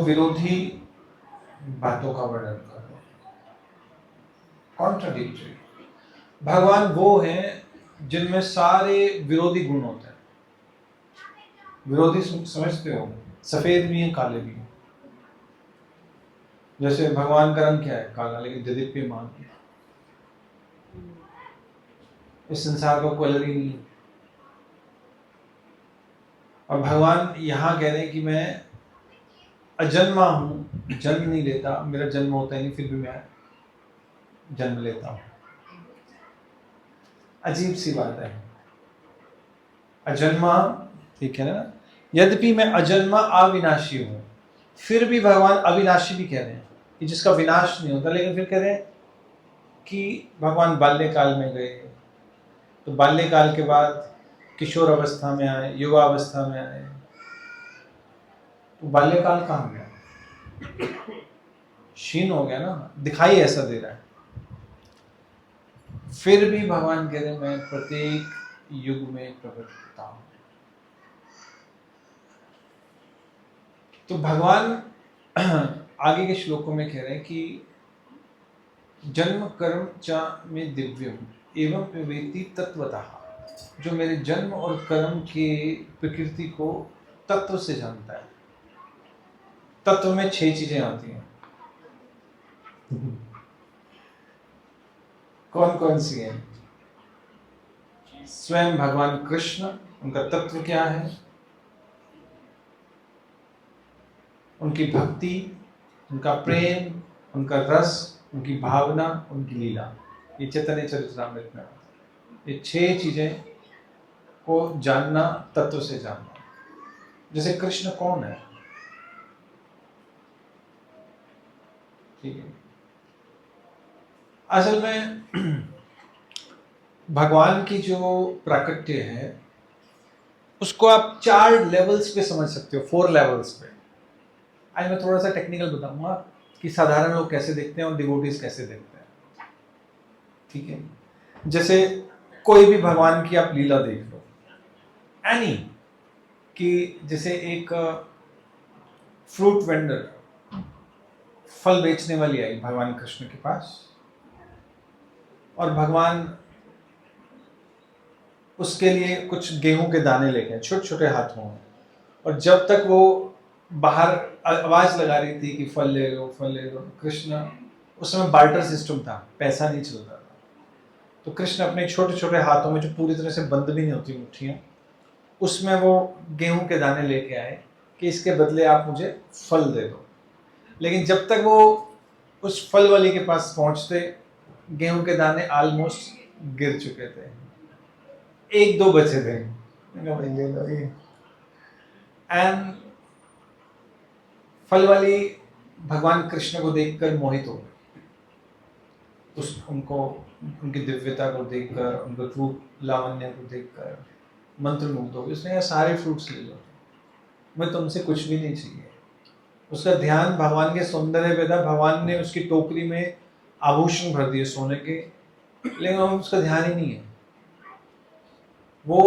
विरोधी बातों का वर्णन करो, कॉन्ट्राडिक्टरी। भगवान वो हैं जिनमें सारे विरोधी गुण होते हैं। विरोधी समझते हो, सफेद भी हैं काले भी हैं। जैसे भगवान का रंग क्या है? काला, लेकिन दिव्यमान है। इस संसार का कलर ही नहीं है। और भगवान यहाँ कह रहे हैं कि मैं अजन्मा हूं, जन्म नहीं लेता, मेरा जन्म होता ही नहीं, फिर भी मैं जन्म लेता हूं। अजीब सी बात है। अजन्मा, ठीक है ना? यद्यपि मैं अजन्मा अविनाशी हूं, फिर भी भगवान अविनाशी भी कह रहे हैं कि जिसका विनाश नहीं होता। लेकिन फिर कह रहे हैं कि भगवान बाल्यकाल में गए, तो बाल्यकाल के बाद किशोर अवस्था में आए, युवा अवस्था में आए, तो बाल्यकाल कहाँ गया? क्षीण हो गया ना, दिखाई ऐसा दे रहा है। फिर भी भगवान कह रहे हैं मैं प्रत्येक युग में प्रकट होता हूं। तो भगवान आगे के श्लोकों में कह रहे हैं कि जन्म कर्म च में दिव्यम एवं विवेति तत्वतः, जो मेरे जन्म और कर्म के प्रकृति को तत्व से जानता है। तत्व में 6 चीजें आती हैं। कौन कौन सी हैं? स्वयं भगवान कृष्ण, उनका तत्व क्या है, उनकी भक्ति, उनका प्रेम, उनका रस, उनकी भावना, उनकी लीला, ये चैतन्य चरितामृत में आता है। ये 6 चीजें को जानना, तत्व से जानना। जैसे कृष्ण कौन है? ठीक है, असल में भगवान की जो प्राकट्य है उसको आप 4 लेवल्स पे समझ सकते हो, 4 लेवल्स पे। आज मैं थोड़ा सा टेक्निकल बताऊंगा कि साधारण लोग कैसे देखते हैं और डिवोटीज कैसे देखते हैं। ठीक है, जैसे कोई भी भगवान की आप लीला देख लो, एनी, कि जैसे एक फ्रूट वेंडर, फल बेचने वाली आई भगवान कृष्ण के पास, और भगवान उसके लिए कुछ गेहूं के दाने लेके आए, छोटे छोटे हाथों में। और जब तक वो बाहर आवाज लगा रही थी कि फल ले लो, फल ले लो, कृष्ण, उस समय बार्टर सिस्टम था, पैसा नहीं चलता था, तो कृष्ण अपने छोटे छोटे हाथों में, जो पूरी तरह से बंद भी नहीं होती मुट्ठियां, उसमें वो गेहूं के दाने लेके आए कि इसके बदले आप मुझे फल दे दो। लेकिन जब तक वो उस फल वाली के पास पहुंचते, गेहूं के दाने ऑलमोस्ट गिर चुके थे, 1-2 बचे थे। एंड फल वाली भगवान कृष्ण को देखकर मोहित हो गई, उनको, उनकी दिव्यता को देखकर, उनके रूप लावण्य को देखकर मंत्रमुग्ध हो गई। उसने कहा सारे फ्रूट्स ले लो, मैं तुमसे कुछ भी नहीं चाहिए। उसका ध्यान भगवान के सौंदर्य पे था। भगवान ने उसकी टोकरी में आभूषण भर दिए सोने के, लेकिन उसका ध्यान ही नहीं है। वो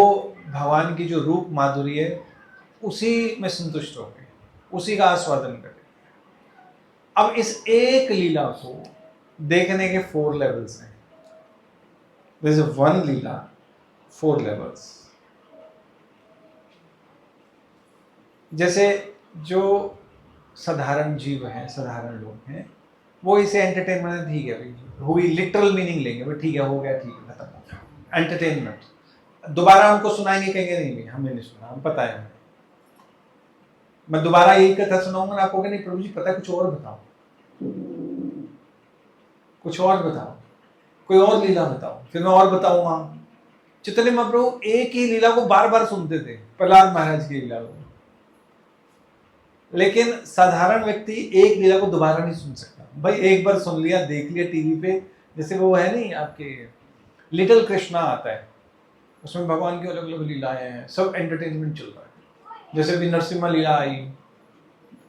भगवान की जो रूप माधुर्य है उसी में संतुष्ट हो गए, उसी का आस्वादन करे। अब इस एक लीला को देखने के 4 लेवल्स हैं। There is one Leela, 4 levels. जैसे जो साधारण जीव हैं, साधारण लोग हैं, वो इसे एंटरटेनमेंट, ठीक है भाई, हुई लिटरल मीनिंग लेंगे भाई, ठीक है, हो गया, ठीक है, खत्म, एंटरटेनमेंट। दोबारा उनको सुनाएंगे, कहेंगे नहीं भाई हमें नहीं सुना, हम पता है हमें। मैं दोबारा यही कथा सुनाऊंगा ना, आपको नहीं प्रभु जी पता है, कुछ और बताओ, कुछ और बताओ, कोई और लीला बताओ, फिर मैं और बताऊंगा। चैतन्य महाप्रभु एक ही लीला को बार बार सुनते थे, प्रहलाद महाराज की लीला को। लेकिन साधारण व्यक्ति एक लीला को दोबारा नहीं सुन सकता भाई, एक बार सुन लिया, देख लिया टीवी पे। जैसे वो है नहीं, आपके लिटिल कृष्णा आता है, उसमें भगवान की अलग अलग लीलाएं हैं, सब एंटरटेनमेंट चल रहा है। जैसे भी नरसिम्हा लीला आई,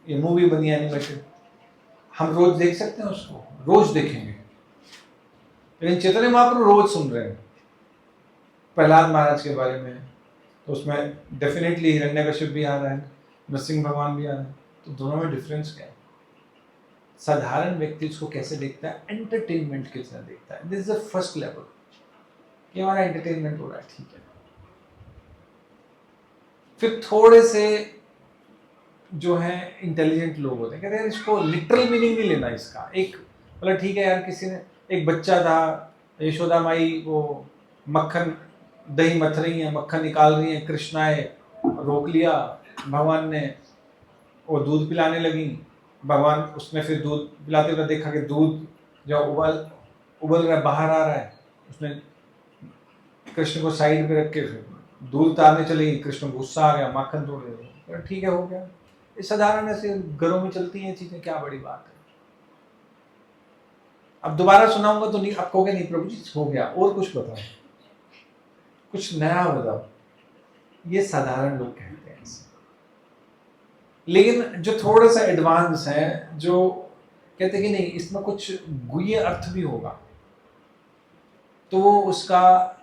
ये मूवी बनी एनिमेटेड, हम रोज देख सकते हैं उसको, रोज देखेंगे। लेकिन चैतन्य महाप्रभु रोज सुन रहे हैं प्रहलाद महाराज के बारे में, तो उसमें डेफिनेटली हिरण्यकश्यप भी आ रहा है, नरसिंह भगवान भी आ रहे हैं, तो दोनों में डिफरेंस क्या है? साधारण व्यक्ति उसको कैसे देखता है? एंटरटेनमेंट की तरह देखता है। This is the first level, ये हमारा एंटरटेनमेंट हो रहा है, ठीक है। फिर थोड़े से जो है इंटेलिजेंट लोग होते हैं, कहते हैं इसको लिटरल मीनिंग नहीं लेना इसका। एक मतलब ठीक है यार, किसी ने, एक बच्चा था, यशोदा माई वो मक्खन दही मथ रही है, मक्खन निकाल रही है, कृष्ण आए, रोक लिया भगवान ने, वो दूध पिलाने लगी। भगवान, उसने फिर दूध पिलाते हुए देखा कि दूध जो उबल रहा है, बाहर आ रहा है, उसने कृष्ण को साइड पे रख के फिर दूध उतारने चली, कृष्ण को गुस्सा आ गया, माखन तोड़ दिया। ठीक है, हो गया। ये साधारण ऐसे घरों में चलती हैं चीजें, क्या बड़ी बात है। अब दोबारा सुनाऊंगा तो नहीं, आप कहोगे नहीं प्रभु जी हो गया, और कुछ बताओ, कुछ नया बताओ। ये साधारण लोग कहते हैं ऐसे। लेकिन जो थोड़ा सा एडवांस है, जो कहते हैं कि नहीं इसमें कुछ गुह्य अर्थ भी होगा, तो वो उसका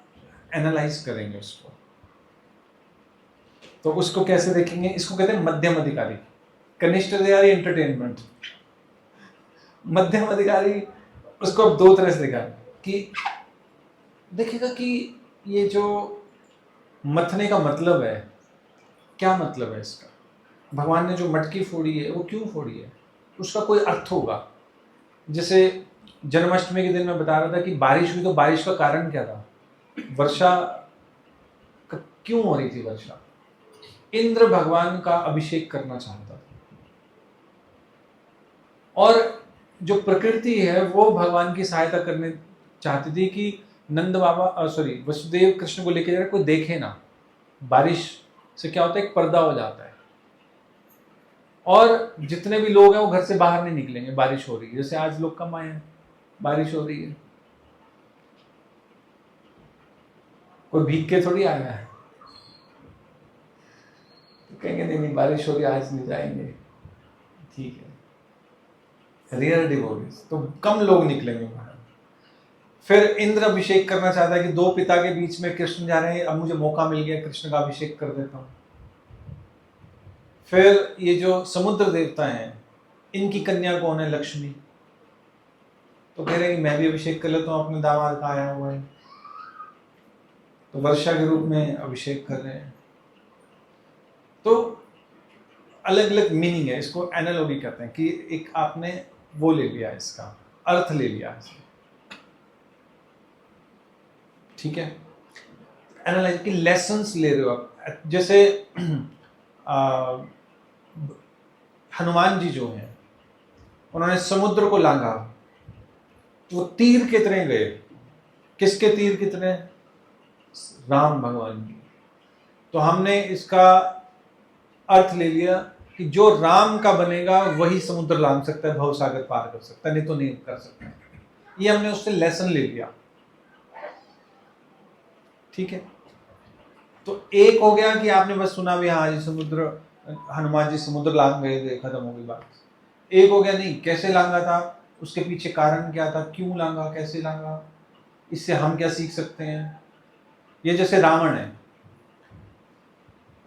एनालाइज करेंगे उसको। तो उसको कैसे देखेंगे? इसको कहते हैं मध्यम अधिकारी। कनिष्ठ अधिकारी एंटरटेनमेंट, मध्यम अधिकारी उसको अब दो तरह से देखा कि देखेगा कि ये जो मथने का मतलब है, क्या मतलब है इसका? भगवान ने जो मटकी फोड़ी है वो क्यों फोड़ी है? उसका कोई अर्थ होगा। जैसे जन्माष्टमी के दिन मैं बता रहा था कि बारिश हुई, तो बारिश का कारण क्या था? वर्षा क्यों हो रही थी वर्षा? इंद्र भगवान का अभिषेक करना चाहता था, और जो प्रकृति है वो भगवान की सहायता करने चाहती थी कि नंद बाबा सॉरी वसुदेव कृष्ण को लेके जा रहे, कोई देखे ना। बारिश से क्या होता है, एक पर्दा हो जाता है, और जितने भी लोग हैं वो घर से बाहर नहीं निकलेंगे, बारिश हो रही है। जैसे आज लोग कम आए हैं, बारिश हो रही है, कोई भीग के थोड़ी आया है, तो कहेंगे नहीं नहीं बारिश हो रही है, आज नहीं जाएंगे, ठीक है। रेयर डिवोटीज, तो कम लोग निकलेंगे बाहर। फिर इंद्र अभिषेक करना चाहता है कि दो पिता के बीच में कृष्ण जा रहे हैं, अब मुझे मौका मिल गया, कृष्ण का अभिषेक कर देता हूं। फिर ये जो समुद्र देवता हैं, इनकी कन्या कौन है? लक्ष्मी। तो कह रहे हैं कि मैं भी अभिषेक कर लेता हूं, अपने दामाद का आया हुआ है, तो वर्षा के रूप में अभिषेक कर रहे हैं। तो अलग अलग मीनिंग है, इसको एनालॉजी कहते हैं कि एक आपने वो ले लिया, इसका अर्थ ले लिया इसमें, ठीक है। एनालाइज की लेसन्स ले रहे हो आप। जैसे हनुमान जी जो हैं, उन्होंने समुद्र को लांघा, वो तीर कितने गए? किसके तीर कितने? राम भगवान की। तो हमने इसका अर्थ ले लिया कि जो राम का बनेगा वही समुद्र लांघ सकता है, भवसागर पार कर सकता है, नहीं तो नहीं कर सकता। ये हमने उससे लेसन ले लिया, ठीक है। तो एक हो गया कि आपने बस सुना भी, हाँ जी समुद्र, हनुमान जी समुद्र लांघ गए थे, खत्म हो गई बात। एक हो गया नहीं, कैसे लांघा था, उसके पीछे कारण क्या था, क्यों लांघा, कैसे लांघा, इससे हम क्या सीख सकते हैं। ये जैसे रावण है,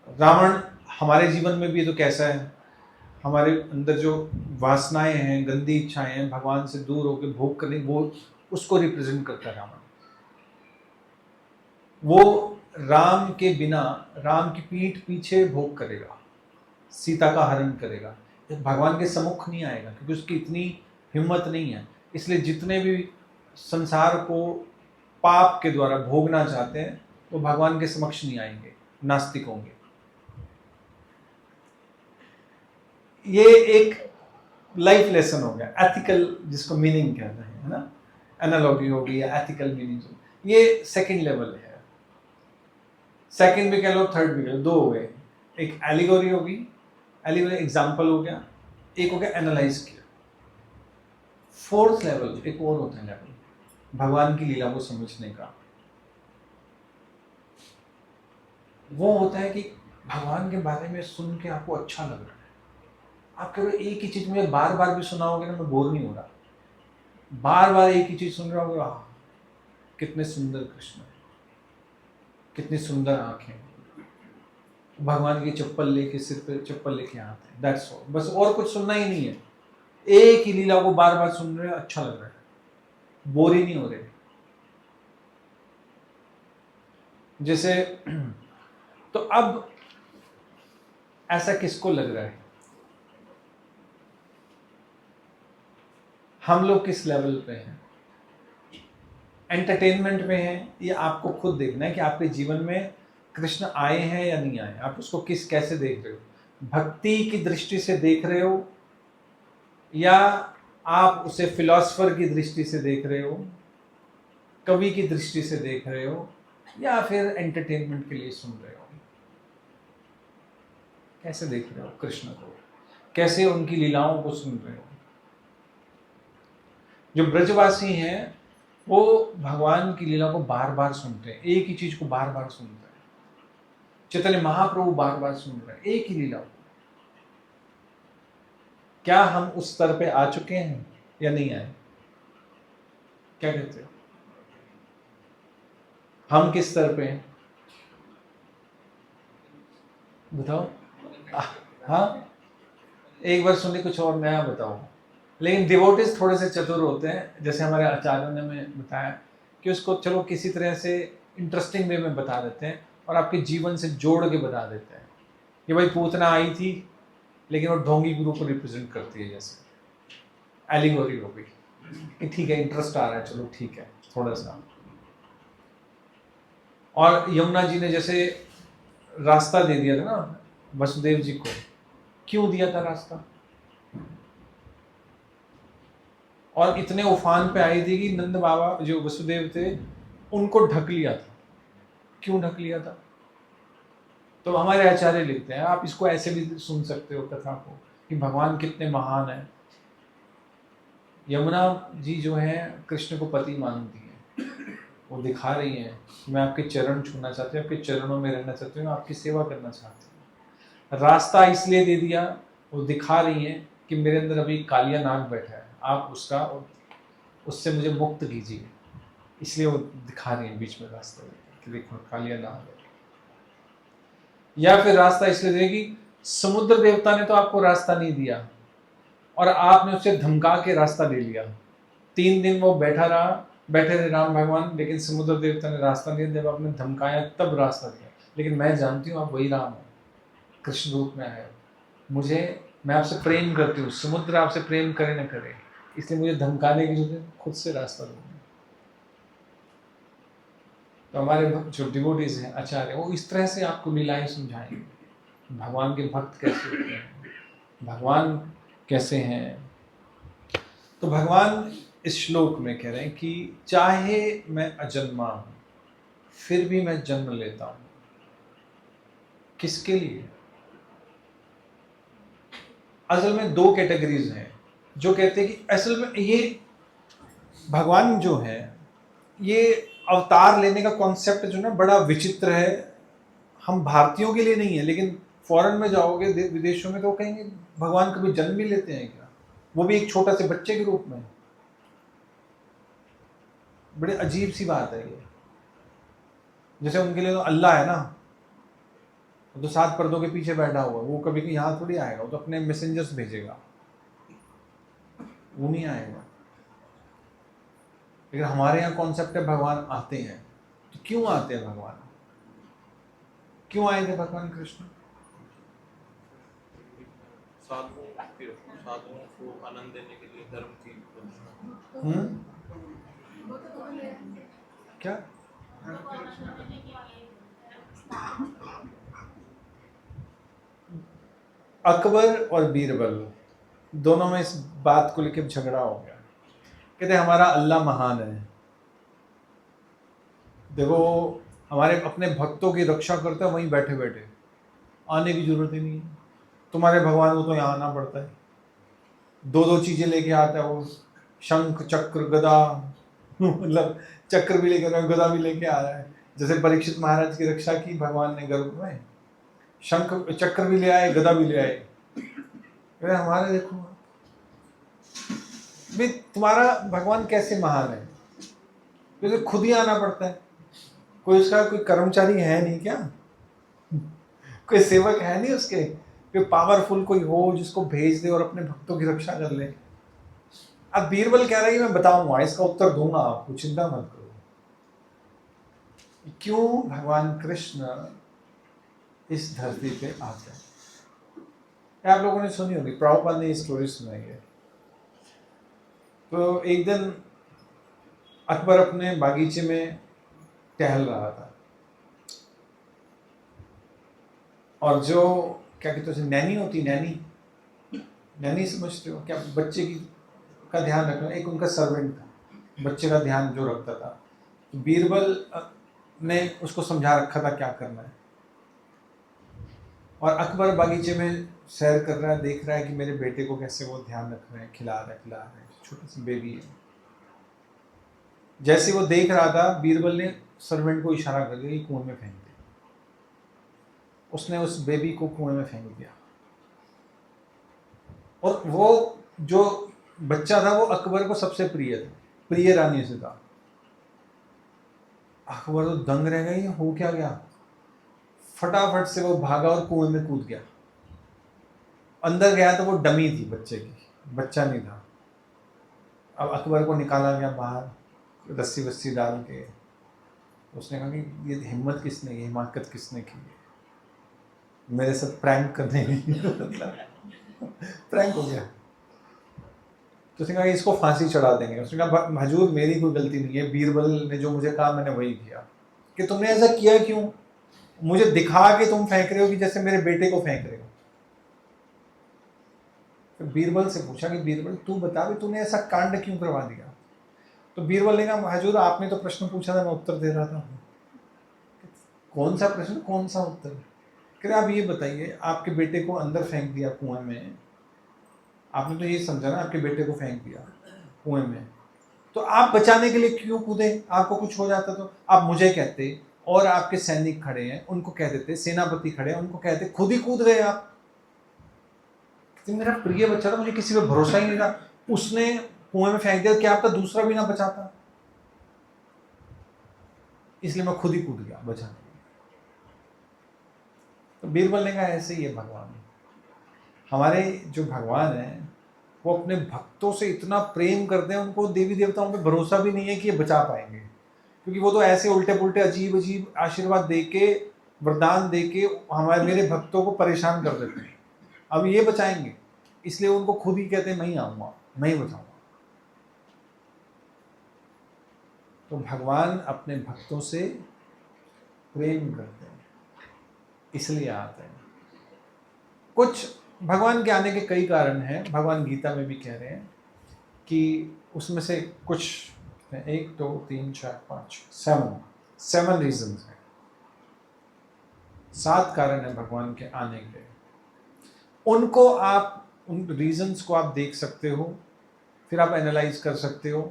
रावण हमारे जीवन में भी तो कैसा है, हमारे अंदर जो वासनाएं हैं, गंदी इच्छाएं हैं, भगवान से दूर होकर भोग करने, वो उसको रिप्रेजेंट करता है रावण। वो राम के बिना, राम की पीठ पीछे भोग करेगा, सीता का हरण करेगा, भगवान के सम्मुख नहीं आएगा, क्योंकि उसकी इतनी हिम्मत नहीं है। इसलिए जितने भी संसार को पाप के द्वारा भोगना चाहते हैं, वो भगवान के समक्ष नहीं आएंगे, नास्तिक होंगे। ये एक लाइफ लेसन हो गया, एथिकल जिसको मीनिंग कहते हैं, है ना, एनालॉजी होगी या एथिकल मीनिंग। ये सेकंड लेवल है, सेकंड भी कह लो, थर्ड भी कह लो, दो हो गए। एक एलिगोरी होगी, एलिगोरी एग्जाम्पल हो गया, एक हो गया एनालाइज किया। फोर्थ लेवल एक और होता है लेवल, भगवान की लीला को समझने का। वो होता है कि भगवान के बारे में सुन के आपको अच्छा लग रहा है, आप कह रहे हो एक ही चीज में बार बार भी सुनाओगे ना, मैं बोर नहीं हो रहा, बार बार एक ही चीज सुन रहा होगा, कितने सुंदर कृष्ण, कितनी सुंदर आंखें, भगवान की चप्पल लेके सिर पे चप्पल लेके आते हैं, दैट्स ऑल। बस और कुछ सुनना ही नहीं है, एक ही लीला को बार बार सुन रहे हैं, अच्छा लग रहा है, बोर ही नहीं हो रहे। जैसे तो अब ऐसा किसको लग रहा है? हम लोग किस लेवल पे हैं? एंटरटेनमेंट में हैं, या आपको खुद देखना है कि आपके जीवन में कृष्ण आए हैं या नहीं आए, आप उसको कैसे देख रहे हो? भक्ति की दृष्टि से देख रहे हो, या आप उसे फिलॉसफर की दृष्टि से देख रहे हो, कवि की दृष्टि से देख रहे हो, या फिर एंटरटेनमेंट के लिए सुन रहे हो? कैसे देख रहे हो कृष्ण को? कैसे उनकी लीलाओं को सुन रहे हो? जो ब्रजवासी हैं वो भगवान की लीला को बार बार सुनते हैं, एक ही चीज को बार बार सुनते हैं। चैतन्य महाप्रभु बार बार सुन रहे हैं एक ही लीला को। क्या हम उस स्तर पे आ चुके हैं या नहीं आए? क्या कहते हो? हम किस स्तर पे हैं बताओ? हाँ, एक बार सुनिए, कुछ और नया बताओ। लेकिन डिवोटीज थोड़े से चतुर होते हैं, जैसे हमारे आचार्यों ने हमें बताया कि उसको चलो किसी तरह से इंटरेस्टिंग वे में बता देते हैं और आपके जीवन से जोड़ के बता देते हैं कि भाई पूतना आई थी लेकिन वो ढोंगी गुरु को रिप्रेजेंट करती है, जैसे एलिगोरी हो गई कि ठीक है इंटरेस्ट आ रहा है, चलो ठीक है थोड़ा सा। और यमुना जी ने जैसे रास्ता दे दिया था ना वसुदेव जी को, क्यों दिया था रास्ता? और इतने उफान पे आई थी कि नंद बाबा जो वसुदेव थे उनको ढक लिया था। क्यों ढक लिया था? तो हमारे आचार्य लिखते हैं, आप इसको ऐसे भी सुन सकते हो कथा को कि भगवान कितने महान हैं। यमुना जी जो है कृष्ण को पति मानती है, वो दिखा रही हैं कि मैं आपके चरण छूना चाहती हूँ, आपके चरणों में रहना चाहती हूँ, आपकी सेवा करना चाहती हूँ। रास्ता इसलिए दे दिया, वो दिखा रही हैं कि मेरे अंदर अभी कालिया नाग बैठा है, आप उससे मुझे मुक्त कीजिए, इसलिए वो दिखा रही हैं बीच में रास्ता कि देखो कालिया नाग है। या फिर रास्ता इसलिए दे कि समुद्र देवता ने तो आपको रास्ता नहीं दिया और आपने उसे धमका के रास्ता ले लिया। 3 दिन वो बैठे रहे राम भगवान, लेकिन समुद्र देवता ने रास्ता नहीं दिया, जब आपने धमकाया तब रास्ता दिया। लेकिन मैं जानती हूँ आप वही राम हो, कृष्ण रूप में आए हो, मैं आपसे प्रेम करती हूँ, समुद्र आपसे प्रेम करे न करे, इसलिए मुझे धमकाने की जरूरत है, खुद से रास्ता दूंगा। तो हमारे जो डिवोटीज हैं आचार्य, वो इस तरह से आपको लीलाएं समझाएंगे भगवान के भक्त कैसे होते हैं, भगवान कैसे हैं। तो भगवान इस श्लोक में कह रहे हैं कि चाहे मैं अजन्मा हूं फिर भी मैं जन्म लेता हूं। किसके लिए? असल में 2 कैटेगरीज हैं जो कहते हैं कि असल में ये भगवान जो है, ये अवतार लेने का कॉन्सेप्ट जो ना बड़ा विचित्र है। हम भारतीयों के लिए नहीं है, लेकिन फॉरेन में जाओगे विदेशों में तो कहेंगे भगवान कभी जन्म भी लेते हैं क्या, वो भी एक छोटा से बच्चे के रूप में। बड़ी अजीब सी बात है ये। जैसे उनके लिए तो अल्लाह है ना, वो तो 7 पर्दों के पीछे बैठा हुआ, वो कभी यहाँ थोड़ी आएगा, वो तो अपने मैसेंजर्स भेजेगा, वो नहीं आएगा। लेकिन हमारे यहाँ कॉन्सेप्ट है भगवान आते हैं। तो क्यों आते हैं भगवान? क्यों आए थे भगवान कृष्ण? साधुओं को आनंद देने के लिए, धर्म की क्या? अकबर और बीरबल दोनों में इस बात को लेकर झगड़ा हो गया। कहते हमारा अल्लाह महान है, देखो हमारे अपने भक्तों की रक्षा करते हैं वहीं बैठे बैठे, आने की जरूरत ही नहीं है। तुम्हारे भगवान को तो यहाँ आना पड़ता है, 2 चीजें लेके आता है वो, शंख चक्र गदा मतलब चक्र भी लेकर आया, गदा भी लेके आ रहा है। जैसे परीक्षित महाराज की रक्षा की भगवान ने गर्भ में, शंख चक्र भी ले आए, गदा भी ले आए। हमारे देखो भाई तुम्हारा भगवान कैसे महान है, तो खुद ही आना पड़ता है। कोई उसका कोई कर्मचारी है नहीं क्या? कोई सेवक है नहीं उसके, कोई पावरफुल कोई हो जिसको भेज दे और अपने भक्तों की रक्षा कर ले। अब बीरबल कह रहा है कि मैं बताऊंगा, इसका उत्तर दूंगा आपको, चिंता मत करो। क्यों भगवान कृष्ण इस धरती पे आते हैं? ये आप लोगों ने सुनी होगी, प्रभुपाद ने स्टोरी सुनाई है। तो एक दिन अकबर अपने बागीचे में टहल रहा था, और जो क्या कहते हैं नैनी होती, नैनी समझते हो क्या, बच्चे की का ध्यान रखना, एक उनका सर्वेंट था, बच्चे का ध्यान जो रखता था। तो बीरबल ने उसको समझा रखा था क्या करना है, और अकबर बागीचे में सैर कर रहा है, देख रहा है कि मेरे बेटे को कैसे वो ध्यान रख रहे हैं, खिला रहे हैं, छोटी सी बेबी है। जैसे वो देख रहा था, बीरबल ने सर्वेंट को इशारा कर दिया कि कुएं में फेंक दे। उसने उस बेबी को कुएं में फेंक दिया, और वो जो बच्चा था वो अकबर को सबसे प्रिय था, प्रिय रानी से था। अकबर तो दंग रह गई, हो क्या गया। फटाफट से वो भागा और कुएं में कूद गया। अंदर गया तो वो डमी थी बच्चे की, बच्चा नहीं था। अब अकबर को निकाला गया बाहर, रस्सी वस्सी डाल के। उसने कहा कि ये हिम्मत किसने की, हिमाकत किसने की, मेरे साथ प्रैंक करने की। प्रैंक हो गया। तो उसने कहा कि इसको फांसी चढ़ा देंगे। उसने कहा हजूर मेरी कोई गलती नहीं है, बीरबल ने जो मुझे कहा मैंने वही किया। कि तुमने ऐसा किया क्यों? मुझे दिखा के तुम फेंक रहे हो कि जैसे मेरे बेटे को फेंक रहे हो। तो बीरबल से पूछा कि बीरबल तू बता भी तूने ऐसा कांड क्यों करवा दिया? तो बीरबल ने कहा हजूर आपने तो प्रश्न पूछा था, मैं उत्तर दे रहा था। कौन सा प्रश्न, कौन सा उत्तर? कह आप ये बताइए, आपके बेटे को अंदर फेंक दिया कुएं में, आपने तो ये समझा ना आपके बेटे को फेंक दिया कुएं में, तो आप बचाने के लिए क्यों कूदे? आपको कुछ हो जाता तो आप मुझे कहते, और आपके सैनिक खड़े हैं उनको कह देते, सेनापति खड़े हैं उनको कहते, खुद ही कूद गए आप। मेरा प्रिय बच्चा था, मुझे किसी पे भरोसा ही नहीं था, उसने कुएं में फेंक दिया, क्या आपका दूसरा भी ना बचाता? इसलिए मैं खुद ही कूद गया बचाने। तो बीरबल ने कहा ऐसे ही है भगवान। हमारे जो भगवान हैं वो अपने भक्तों से इतना प्रेम करते हैं, उनको देवी देवताओं पे भरोसा भी नहीं है कि ये बचा पाएंगे, क्योंकि वो तो ऐसे उल्टे पुल्टे अजीब अजीब आशीर्वाद दे के, वरदान दे के हमारे मेरे भक्तों को परेशान कर देते हैं। अब ये बचाएंगे? इसलिए उनको खुद ही कहते हैं मैं ही आऊँगा, मैं ही बचाऊँगा। तो भगवान अपने भक्तों से प्रेम करते हैं, इसलिए आते हैं। कुछ भगवान के आने के कई कारण हैं, भगवान गीता में भी कह रहे हैं कि उसमें से कुछ 1 2 3 4 5 7 रीजंस हैं, 7 कारण है भगवान के आने के। उनको आप, उन रीजंस को आप देख सकते हो, फिर आप एनालाइज कर सकते हो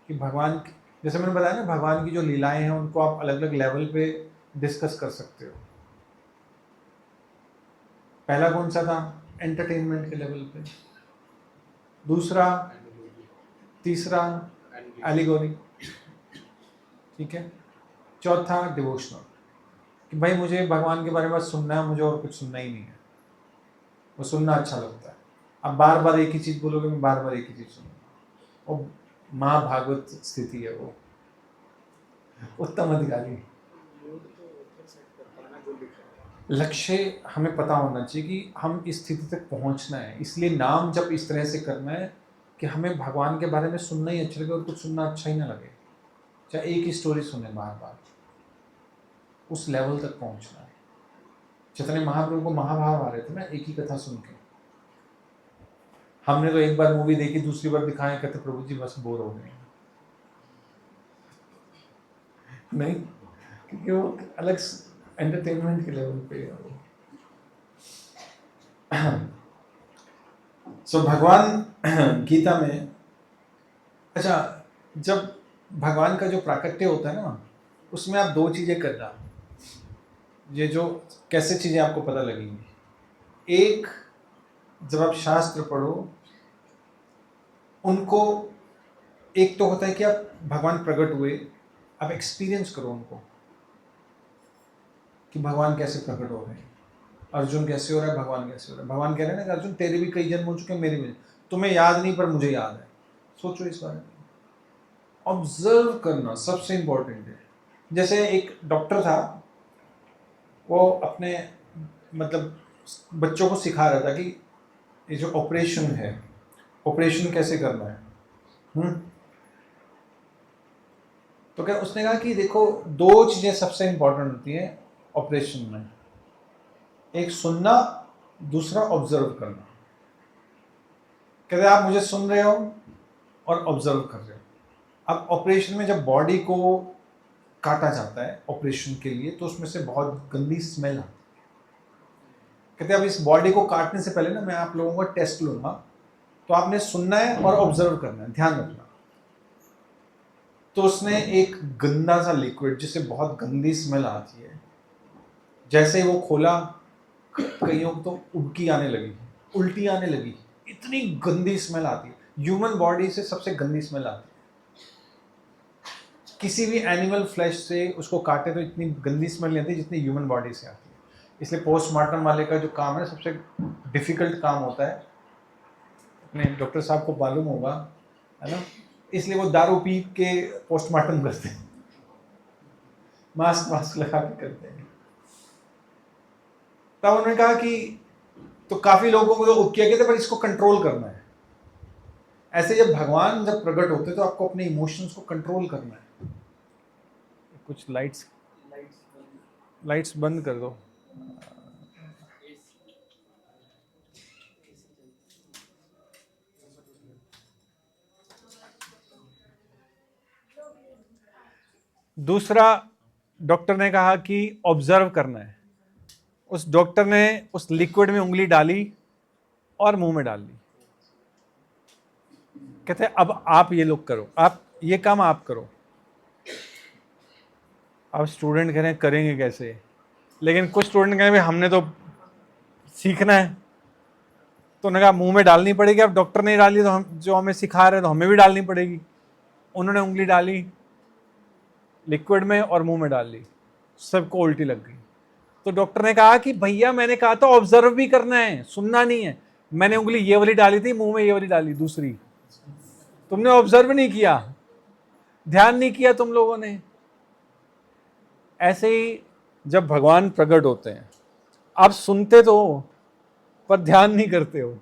कि भगवान, जैसे मैंने बताया ना, भगवान की जो लीलाएं हैं उनको आप अलग अलग लेवल पे डिस्कस कर सकते हो। पहला कौन सा था? एंटरटेनमेंट के लेवल पे। दूसरा, तीसरा एलिगोरी, ठीक है। चौथा डिवोशनल, कि भाई मुझे भगवान के बारे में सुनना है, मुझे और कुछ सुनना ही नहीं है, वो सुनना अच्छा लगता है। अब बार बार एक ही चीज़ बोलोगे, मैं बार बार एक ही चीज़ सुनूंगा। वो महाभागवत स्थिति है, वो उत्तम अधिकारी। लक्ष्य हमें पता होना चाहिए कि हम इस स्थिति तक पहुंचना है, इसलिए नाम जब इस तरह से करना है कि हमें भगवान के बारे में सुनना ही अच्छा लगे और कुछ सुनना अच्छा ही ना लगे, चाहे एक ही स्टोरी सुने बार बार, उस लेवल तक पहुंचना है। चैतन्य महाप्रभु को महाभाव आ रहे थे ना एक ही कथा सुन के। हमने तो एक बार मूवी देखी, दूसरी बार दिखाएं, कहते प्रभु जी बस बोर हो गए। नहीं, क्योंकि वो अलग एंटरटेनमेंट के लेवल पे है वो। सो भगवान गीता में, अच्छा, जब भगवान का जो प्राकट्य होता है ना, उसमें आप 2 चीज़ें करना, ये जो कैसे चीज़ें आपको पता लगेंगी। एक, जब आप शास्त्र पढ़ो उनको, एक तो होता है कि आप भगवान प्रकट हुए, आप एक्सपीरियंस करो उनको कि भगवान कैसे प्रकट हो रहे हैं। अर्जुन कैसे हो रहा है, भगवान कैसे हो रहा है। भगवान कह रहे हैं ना कि अर्जुन तेरे भी कई जन्म हो चुके हैं, मेरे भी, तुम्हें याद नहीं पर मुझे याद है। सोचो इस बारे में, ऑब्जर्व करना सबसे इंपॉर्टेंट है। जैसे एक डॉक्टर था, वो अपने मतलब बच्चों को सिखा रहा था कि ये जो ऑपरेशन है, ऑपरेशन कैसे करना है। तो क्या उसने कहा कि देखो, दो चीजें सबसे इंपॉर्टेंट होती हैं ऑपरेशन में, एक सुनना, दूसरा ऑब्जर्व करना। कहते आप मुझे सुन रहे हो और ऑब्जर्व कर रहे हो। अब ऑपरेशन में जब बॉडी को काटा जाता है ऑपरेशन के लिए, तो उसमें से बहुत गंदी स्मेल आती है। कहते अब इस बॉडी को काटने से पहले ना मैं आप लोगों का टेस्ट लूंगा, तो आपने सुनना है और ऑब्जर्व करना है, ध्यान रखना। तो उसने एक गंदा सा लिक्विड जिससे बहुत गंदी स्मेल आती है, जैसे ही वो खोला, कईयों को तो उबकी आने लगी, उल्टी आने लगी, इतनी गंदी स्मेल आती है। ह्यूमन बॉडी से सबसे गंदी स्मेल आती है। किसी भी एनिमल फ्लैश से उसको काटे तो इतनी गंदी स्मेल नहीं आती जितनी ह्यूमन बॉडी से आती है। इसलिए पोस्टमार्टम वाले का जो काम है सबसे डिफिकल्ट काम होता है, अपने डॉक्टर साहब को मालूम होगा, है ना। इसलिए वो दारू पी के पोस्टमार्टम करते हैं, मास्क लगा के करते हैं। तब उन्होंने कहा कि तो काफी लोगों को तो किया गया था, पर इसको कंट्रोल करना है। ऐसे जब भगवान जब प्रकट होते हैं तो आपको अपने इमोशंस को कंट्रोल करना है। कुछ लाइट्स बंद कर दो। दूसरा डॉक्टर ने कहा कि ऑब्जर्व करना है। उस डॉक्टर ने उस लिक्विड में उंगली डाली और मुंह में डाल ली। कहते अब आप ये लोग करो, आप ये काम आप करो। अब स्टूडेंट कह रहे हैं करेंगे कैसे, लेकिन कुछ स्टूडेंट कह रहे हैं हमने तो सीखना है, तो उन्होंने कहा मुंह में डालनी पड़ेगी। अब डॉक्टर ने डाली तो हम जो हमें सिखा रहे हैं तो हमें भी डालनी पड़ेगी। उन्होंने उंगली डाली लिक्विड में और मुंह में डाल ली, सबको उल्टी लग गई। तो डॉक्टर ने कहा कि भैया मैंने कहा था ऑब्जर्व भी करना है, सुनना नहीं है। मैंने उंगली ये वाली डाली थी, मुंह में ये वाली डाली दूसरी, तुमने ऑब्जर्व नहीं किया, ध्यान नहीं किया तुम लोगों ने। ऐसे ही जब भगवान प्रकट होते हैं, आप सुनते तो हो पर ध्यान नहीं करते हो।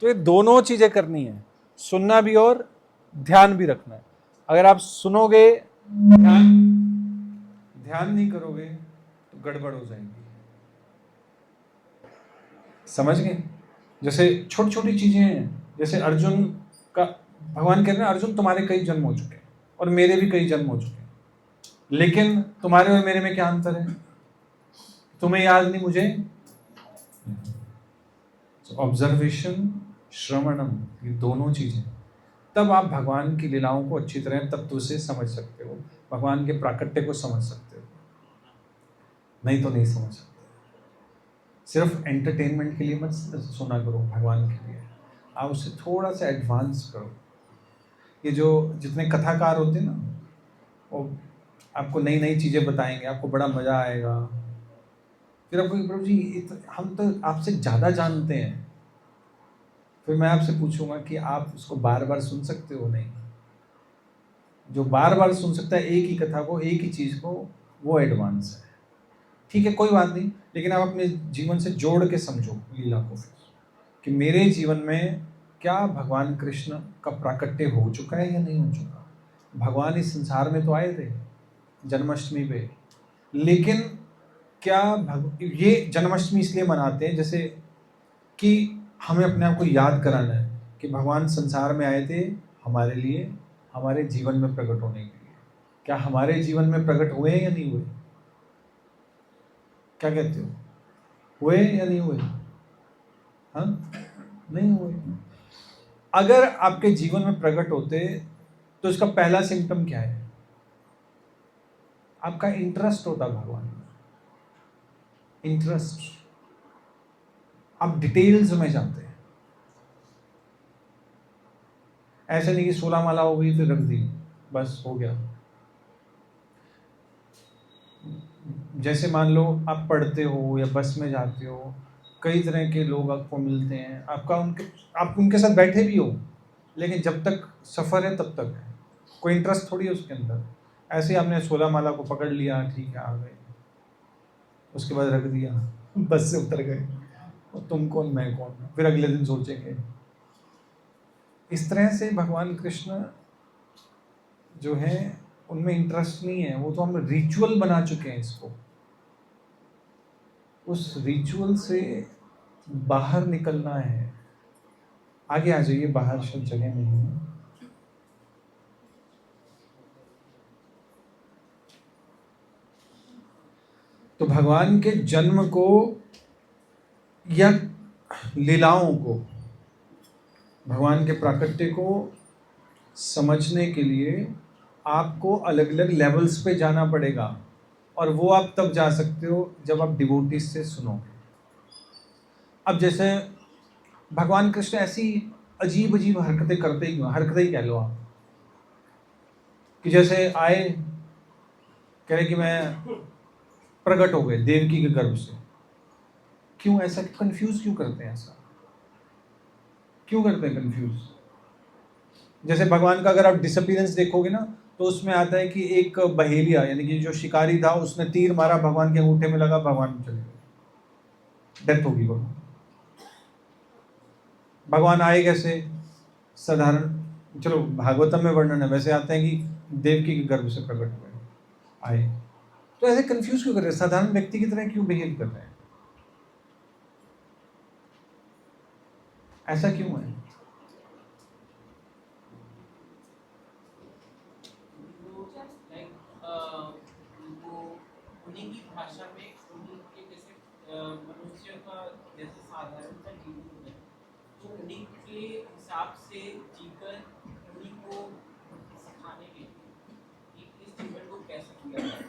तो ये दोनों चीजें करनी है, सुनना भी और ध्यान भी रखना है। अगर आप सुनोगे, ध्यान नहीं करोगे तो गड़बड़ हो जाएगी। समझ गए? जैसे छोटी छोटी चीजें हैं, जैसे अर्जुन का, भगवान कह रहे हैं अर्जुन तुम्हारे कई जन्म हो चुके हैं और मेरे भी कई जन्म हो चुके हैं, लेकिन तुम्हारे और मेरे में क्या अंतर है? तुम्हें याद नहीं, मुझे। ऑब्जर्वेशन, श्रवणम, ये दोनों चीजें, तब आप भगवान की लीलाओं को अच्छी तरह तत्व से समझ सकते हो, भगवान के प्राकट्य को समझ सकते हो, नहीं तो नहीं समझ सकते। सिर्फ एंटरटेनमेंट के लिए मत सुना करो, भगवान के लिए आप उससे थोड़ा सा एडवांस करो। ये जो जितने कथाकार होते हैं ना, वो आपको नई नई चीज़ें बताएंगे, आपको बड़ा मज़ा आएगा। फिर आपको प्रभु जी हम तो आपसे ज़्यादा जानते हैं, फिर मैं आपसे पूछूंगा कि आप उसको बार बार सुन सकते हो? नहीं। जो बार बार सुन सकता है एक ही कथा को, एक ही चीज़ को, वो एडवांस है। ठीक है, कोई बात नहीं, लेकिन आप अपने जीवन से जोड़ के समझो लीला को, फिर कि मेरे जीवन में क्या भगवान कृष्ण का प्राकट्य हो चुका है या नहीं हो चुका। भगवान इस संसार में तो आए थे जन्माष्टमी पे, लेकिन क्या ये जन्माष्टमी इसलिए मनाते हैं जैसे कि हमें अपने आप को याद कराना है कि भगवान संसार में आए थे हमारे लिए, हमारे जीवन में प्रकट होने के लिए। क्या हमारे जीवन में प्रकट हुए या नहीं हुए? क्या कहते हो, हुए या नहीं हुए? हाँ, नहीं हुए। अगर आपके जीवन में प्रकट होते तो इसका पहला सिम्टम क्या है? आपका इंटरेस्ट होता भगवान में, इंटरेस्ट, आप डिटेल्स में जाते हैं। ऐसे नहीं कि 16 माला हो गई फिर रख दी, बस हो गया। जैसे मान लो आप पढ़ते हो या बस में जाते हो, कई तरह के लोग आपको मिलते हैं, आप उनके साथ बैठे भी हो, लेकिन जब तक सफ़र है तब तक है, कोई इंटरेस्ट थोड़ी है उसके अंदर। ऐसे ही आपने 16 माला को पकड़ लिया, ठीक है, आ गए, उसके बाद रख दिया, बस से उतर गए, और तुम कौन मैं कौन, फिर अगले दिन सोचेंगे। इस तरह से भगवान कृष्ण जो है उनमें इंटरेस्ट नहीं है, वो तो हम रिचुअल बना चुके हैं इसको। उस रिचुअल से बाहर निकलना है। आगे आ जाइए, बाहर शायद जगह नहीं है। तो भगवान के जन्म को या लीलाओं को, भगवान के प्राकट्य को समझने के लिए आपको अलग अलग लेवल्स पे जाना पड़ेगा, और वो आप तब जा सकते हो जब आप डिवोटीज से सुनोगे। अब जैसे भगवान कृष्ण ऐसी अजीब अजीब हरकतें करते ही क्यों, हरकतें ही कह लो आप, कि जैसे आए, कह रहे कि मैं प्रकट हो गए देवकी के गर्भ से। क्यों ऐसा, कंफ्यूज क्यों करते हैं, ऐसा क्यों करते हैं कंफ्यूज? जैसे भगवान का अगर आप डिसअपीयरेंस देखोगे ना, तो उसमें आता है कि एक बहेलिया यानी कि जो शिकारी था, उसने तीर मारा, भगवान के अंगूठे में लगा, भगवान चले गए, डेथ होगी भगवान। भगवान आए कैसे? साधारण, चलो भागवतम में वर्णन है, वैसे आते हैं कि देवकी के गर्भ से प्रकट हुए, आए। तो ऐसे कंफ्यूज क्यों कर रहे हैं? साधारण व्यक्ति की तरह क्यों बिहेव कर रहे हैं? ऐसा क्यों है? उन्हीं की भाषा में उन्हीं के जैसे मनुष्य का जैसे साधारण सा जीवन है, तो उन्हीं के हिसाब से जीकर उन्हीं को सिखाने के लिए इस जीवन को कैसे किया जाए।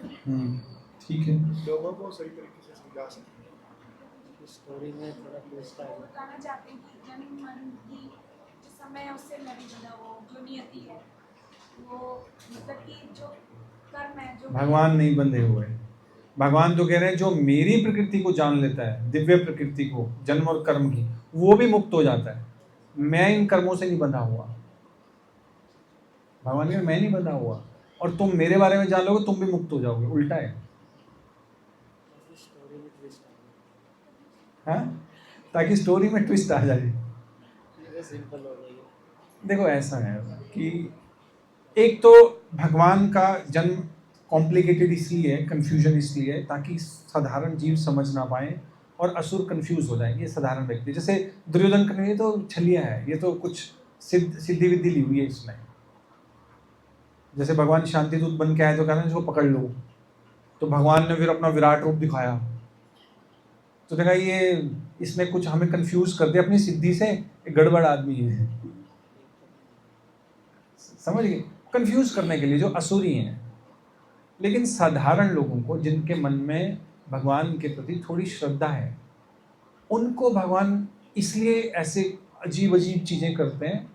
ठीक है, लोगों को सही तरीके से समझा सकते हैं। स्टोरी में थोड़ा ट्विस्ट आएगा। बताना चाहते हैं कि जन्म मरण की जो समय है उससे नहीं जुड़ा, वो जो नियति है, वो मतलब कि जो कर्म है, जो भगवान नहीं बंधे हुए। भगवान जो कह रहे हैं, जो मेरी प्रकृति को जान लेता है, दिव्य प्रकृति को, जन्म और कर्म की, वो भी मुक्त हो जाता है। मैं इन कर्मों से नहीं बंधा हुआ। भगवान कह रहे मैं नहीं बंधा हुआ, और तुम मेरे बारे में जान लोगे, तुम भी मुक्त हो जाओगे। उल्टा है, स्टोरी में ट्विस्ट हाँ, ताकि स्टोरी में ट्विस्ट आ जाए। आएगा, सिंपल हो जाएगी। देखो ऐसा है कि एक तो भगवान का जन्म कॉम्प्लिकेटेड इसलिए है, कन्फ्यूजन इसलिए है, ताकि साधारण जीव समझ ना पाए और असुर कंफ्यूज हो जाएंगे। साधारण व्यक्ति जैसे दुर्योधन का, ये तो छलिया है, ये तो कुछ सिद्धि विद्धि ली हुई है इसने। जैसे भगवान शांति दूत बन के आए तो कहना इसको पकड़ लो, तो भगवान ने फिर अपना विराट रूप दिखाया, तो देखा ये इसने कुछ हमें कंफ्यूज कर दिया अपनी सिद्धि से, एक गड़बड़ आदमी है। समझ गए? कंफ्यूज करने के लिए जो असुरी हैं। लेकिन साधारण लोगों को, जिनके मन में भगवान के प्रति थोड़ी श्रद्धा है, उनको भगवान इसलिए ऐसे अजीब अजीब चीज़ें करते हैं,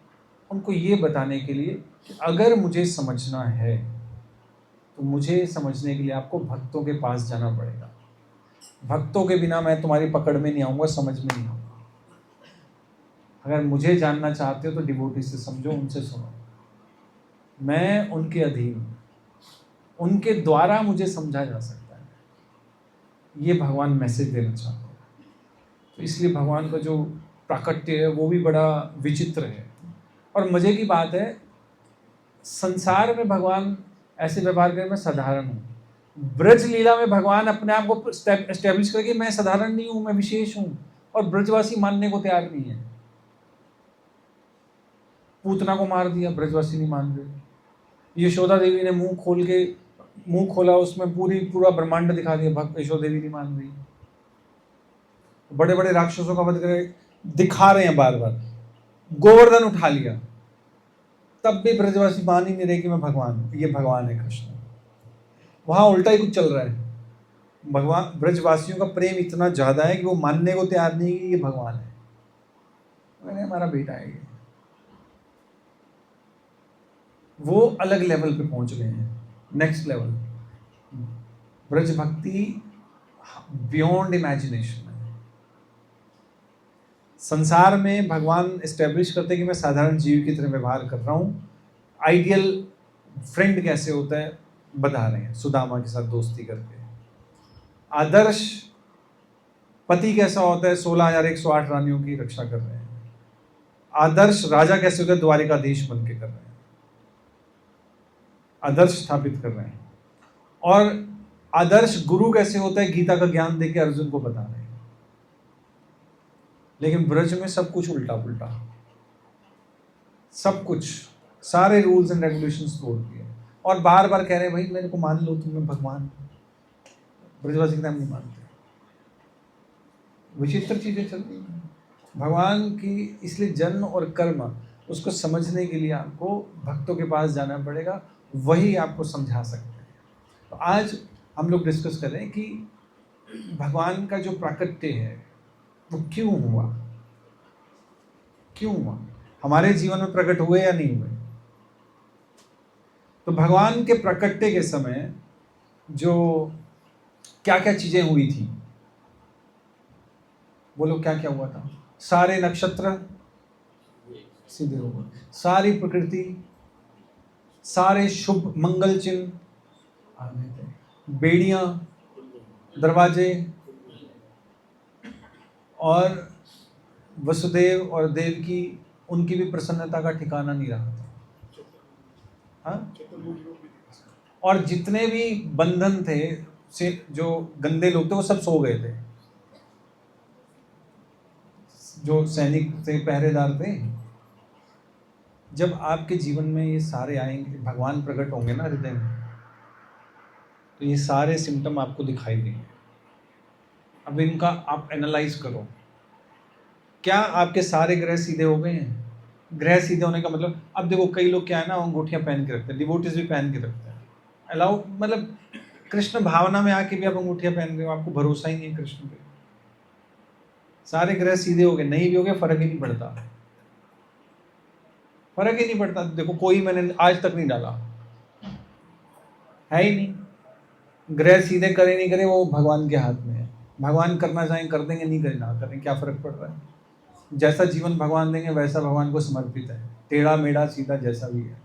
उनको ये बताने के लिए कि अगर मुझे समझना है तो मुझे समझने के लिए आपको भक्तों के पास जाना पड़ेगा। भक्तों के बिना मैं तुम्हारी पकड़ में नहीं आऊँगा, समझ में नहीं आऊँगा। अगर मुझे जानना चाहते हो तो डिवोटी से समझो, उनसे सुनो, मैं उनके अधीन हूँ, उनके द्वारा मुझे समझा जा सकता है। ये भगवान मैसेज देना चाहते हैं। तो इसलिए भगवान का जो प्राकट्य है वो भी बड़ा विचित्र है। और मज़े की बात है, संसार में भगवान ऐसे व्यवहार करने में साधारण हूँ, ब्रज लीला में भगवान अपने आप को एस्टेब्लिश करके मैं साधारण नहीं हूँ, मैं विशेष हूँ, और ब्रजवासी मानने को तैयार नहीं है। पूतना को मार दिया, ब्रजवासी नहीं मान रहे। यशोदा देवी ने मुंह खोला, उसमें पूरा ब्रह्मांड दिखा दिया, भक्त यशोदा देवी नहीं मान रही। बड़े बड़े राक्षसों का वध करके दिखा रहे हैं बार बार, गोवर्धन उठा लिया, तब भी ब्रजवासी मान ही नहीं रहे कि मैं भगवान हूँ, ये भगवान है कृष्ण। वहां उल्टा ही कुछ चल रहा है। भगवान, ब्रजवासियों का प्रेम इतना ज्यादा है कि वो मानने को तैयार नहीं है कि ये भगवान है, मैंने हमारा बेटा है ये। वो अलग लेवल पे पहुंच गए हैं, नेक्स्ट लेवल। ब्रज भक्ति बियॉन्ड इमेजिनेशन है। संसार में भगवान एस्टेब्लिश करते हैं कि मैं साधारण जीव की तरह व्यवहार कर रहा हूँ। आइडियल फ्रेंड कैसे होता है बता रहे हैं, सुदामा के साथ दोस्ती करके। आदर्श पति कैसा होता है, 16,108 रानियों की रक्षा कर रहे हैं। आदर्श राजा कैसे होता है, द्वारिकाधीश बन के कर रहे हैं, आदर्श स्थापित कर रहे हैं। और आदर्श गुरु कैसे होता है, गीता का ज्ञान देके अर्जुन को बता रहे हैं। लेकिन ब्रज में सब कुछ उल्टा पुल्टा, सब कुछ, सारे रूल्स एंड रेगुलेशंस तोड़ दिए और बार बार कह रहे हैं भाई मेरे को मान लो, तुम्हें भगवान। ब्रजवासी के नाम नहीं मानते, विचित्र चीजें चल रही हैं भगवान की। इसलिए जन्म और कर्म उसको समझने के लिए आपको भक्तों के पास जाना पड़ेगा, वही आपको समझा सकते हैं। तो आज हम लोग डिस्कस कर रहे हैं कि भगवान का जो प्राकट्य है वो क्यों हुआ, क्यों हुआ, हमारे जीवन में प्रकट हुए या नहीं हुए। तो भगवान के प्राकट्य के समय जो क्या क्या चीजें हुई थी, बोलो क्या क्या हुआ था। सारे नक्षत्र सीधे हो गए, सारी प्रकृति, सारे शुभ मंगल चिन्ह आ गए थे, बेड़ियां, दरवाजे, और वसुदेव और देवकी, उनकी भी प्रसन्नता का ठिकाना नहीं रहा था। हाँ? चतुर्भुज लोग भी थे। और जितने भी बंधन थे से जो गंदे लोग थे वो सब सो गए थे। जो सैनिक थे, पहरेदार थे, जब आपके जीवन में ये सारे आएंगे, भगवान प्रकट होंगे ना हृदय में, तो ये सारे सिम्टम आपको दिखाई देंगे। अब इनका आप एनालाइज करो, क्या आपके सारे ग्रह सीधे हो गए हैं। ग्रह सीधे होने का मतलब, अब देखो कई लोग क्या है ना, अंगूठियां पहन के रखते हैं, डिवोटीज भी पहन के रखते हैं, अलाउ, मतलब कृष्ण भावना में आके भी आप अंगूठियां पहन रहे हो, आपको भरोसा ही नहीं है कृष्ण पे। सारे ग्रह सीधे हो गए, नहीं भी हो गए, फर्क ही नहीं पड़ता, फर्क ही नहीं पड़ता। देखो कोई मैंने आज तक नहीं डाला है ही नहीं, ग्रह सीधे करे नहीं करे वो भगवान के हाथ में है। भगवान करना चाहें कर देंगे, नहीं करें ना करें, क्या फर्क पड़ रहा है। जैसा जीवन भगवान देंगे वैसा भगवान को समर्पित है, टेढ़ा मेढ़ा सीधा जैसा भी है,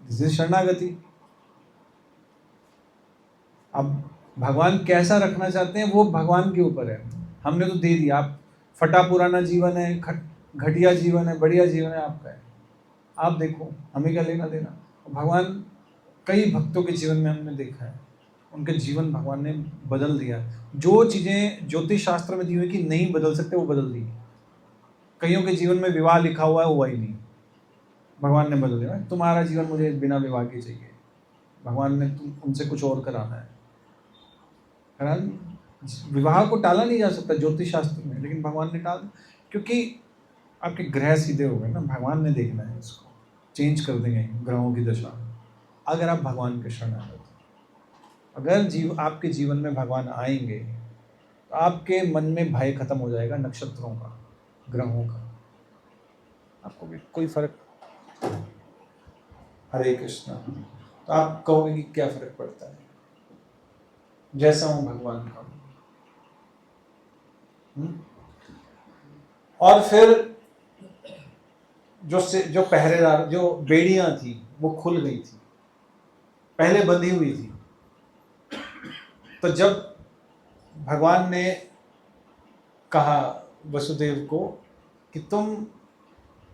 दिस इज शरणागति। अब भगवान कैसा रखना चाहते हैं वो भगवान के ऊपर है, हमने तो दे दिया। आप फटा पुराना जीवन है, घटिया जीवन है, बढ़िया जीवन है, आपका है, आप देखो, हमें क्या लेना देना। भगवान, कई भक्तों के जीवन में हमने देखा है, उनके जीवन भगवान ने बदल दिया। जो चीज़ें ज्योतिष शास्त्र में दी हुई कि नहीं बदल सकते वो बदल दी। कईयों के जीवन में विवाह लिखा हुआ है, हुआ ही नहीं, भगवान ने बदल दिया। तुम्हारा जीवन मुझे बिना विवाह के चाहिए, भगवान ने उनसे कुछ और कराना है। विवाह को टाला नहीं जा सकता ज्योतिष शास्त्र में, लेकिन भगवान ने टाल, क्योंकि आपके ग्रह सीधे हो गए ना, भगवान ने देखना है इसको, चेंज कर देंगे ग्रहों की दशा अगर आप भगवान के शरण आए। अगर आपके जीवन में भगवान आएंगे तो आपके मन में भय खत्म हो जाएगा, नक्षत्रों का, ग्रहों का, आपको भी कोई फर्क। हरे कृष्णा। तो आप कहोगे कि क्या फर्क पड़ता है, जैसा हूं भगवान का। और फिर जो पहरेदार, जो बेड़ियां थी वो खुल गई थी, पहले बंधी हुई थी। तो जब भगवान ने कहा वसुदेव को कि तुम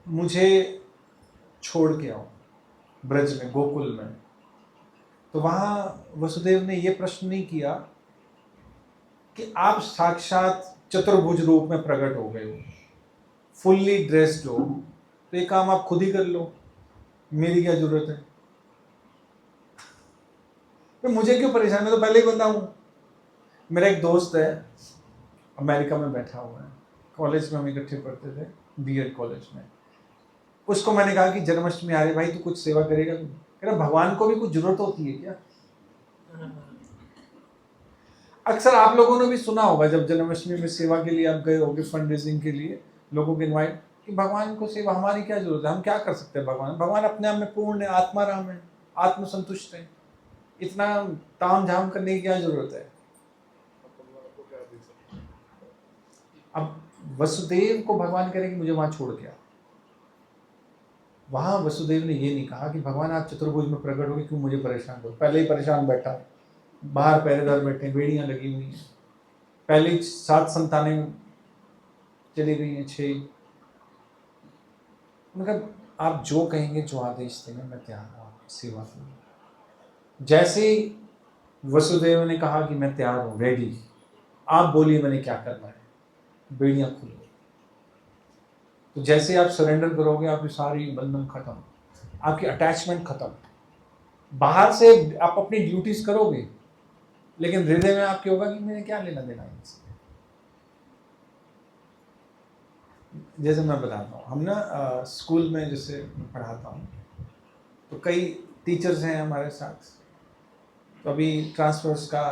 मुझे छोड़ के आओ ब्रज में, गोकुल में, तो वहां वसुदेव ने यह प्रश्न नहीं किया कि आप साक्षात चतुर्भुज रूप में प्रकट हो गए हो, फुल्ली ड्रेस्ड हो, तो ये काम आप खुद ही कर लो, मेरी क्या जरूरत है, तो मुझे क्यों परेशान, मैं तो पहले ही बंदा हूं। मेरा एक दोस्त है, अमेरिका में बैठा हुआ है, कॉलेज में हम इकट्ठे पढ़ते थे, बीएड कॉलेज में। उसको मैंने कहा कि जन्माष्टमी आ रही, भाई तू कुछ सेवा करेगा? कह रहा भगवान को भी कुछ जरूरत होती है क्या? अक्सर आप लोगों ने भी सुना होगा, जब जन्माष्टमी में सेवा के लिए आप गए होगे, फंड रेजिंग के लिए, लोगों को इन्वाइट, कि भगवान को सेवा, हमारी क्या जरूरत है, हम क्या कर सकते हैं। भगवान अपने आप में पूर्ण है, आत्मा राम है, आत्मसंतुष्ट है, इतना ताम झाम करने की क्या जरूरत है। वसुदेव को भगवान कह रहे कि मुझे वहां छोड़ के आ। वहां वसुदेव ने ये नहीं कहा कि भगवान आप चतुर्भुज में प्रकट हो गए, क्यों मुझे परेशान करो। पहले ही परेशान बैठा है, बाहर पहरेदार बैठे हैं, बेड़ियां लगी हुई हैं, पहले ही 7 संतानें चली गई हैं, 6। मतलब आप जो कहेंगे, जो आदेश देंगे, मैं तैयार हूँ आपकी सेवा के लिए। जैसे वसुदेव ने कहा कि मैं तैयार हूँ, रेडी, आप बोलिए मैंने क्या करना है, बेड़ियां खुल गई। तो जैसे आप सरेंडर करोगे, आपकी सारी बंधन खत्म, आपकी अटैचमेंट खत्म। बाहर से आप अपनी ड्यूटीज करोगे, लेकिन हृदय में आपके होगा कि मैंने क्या लेना देना इनसे। जैसे मैं बताता हूँ, हम ना स्कूल में जैसे पढ़ाता हूँ, तो कई टीचर्स हैं हमारे साथ। तो अभी ट्रांसफर्स का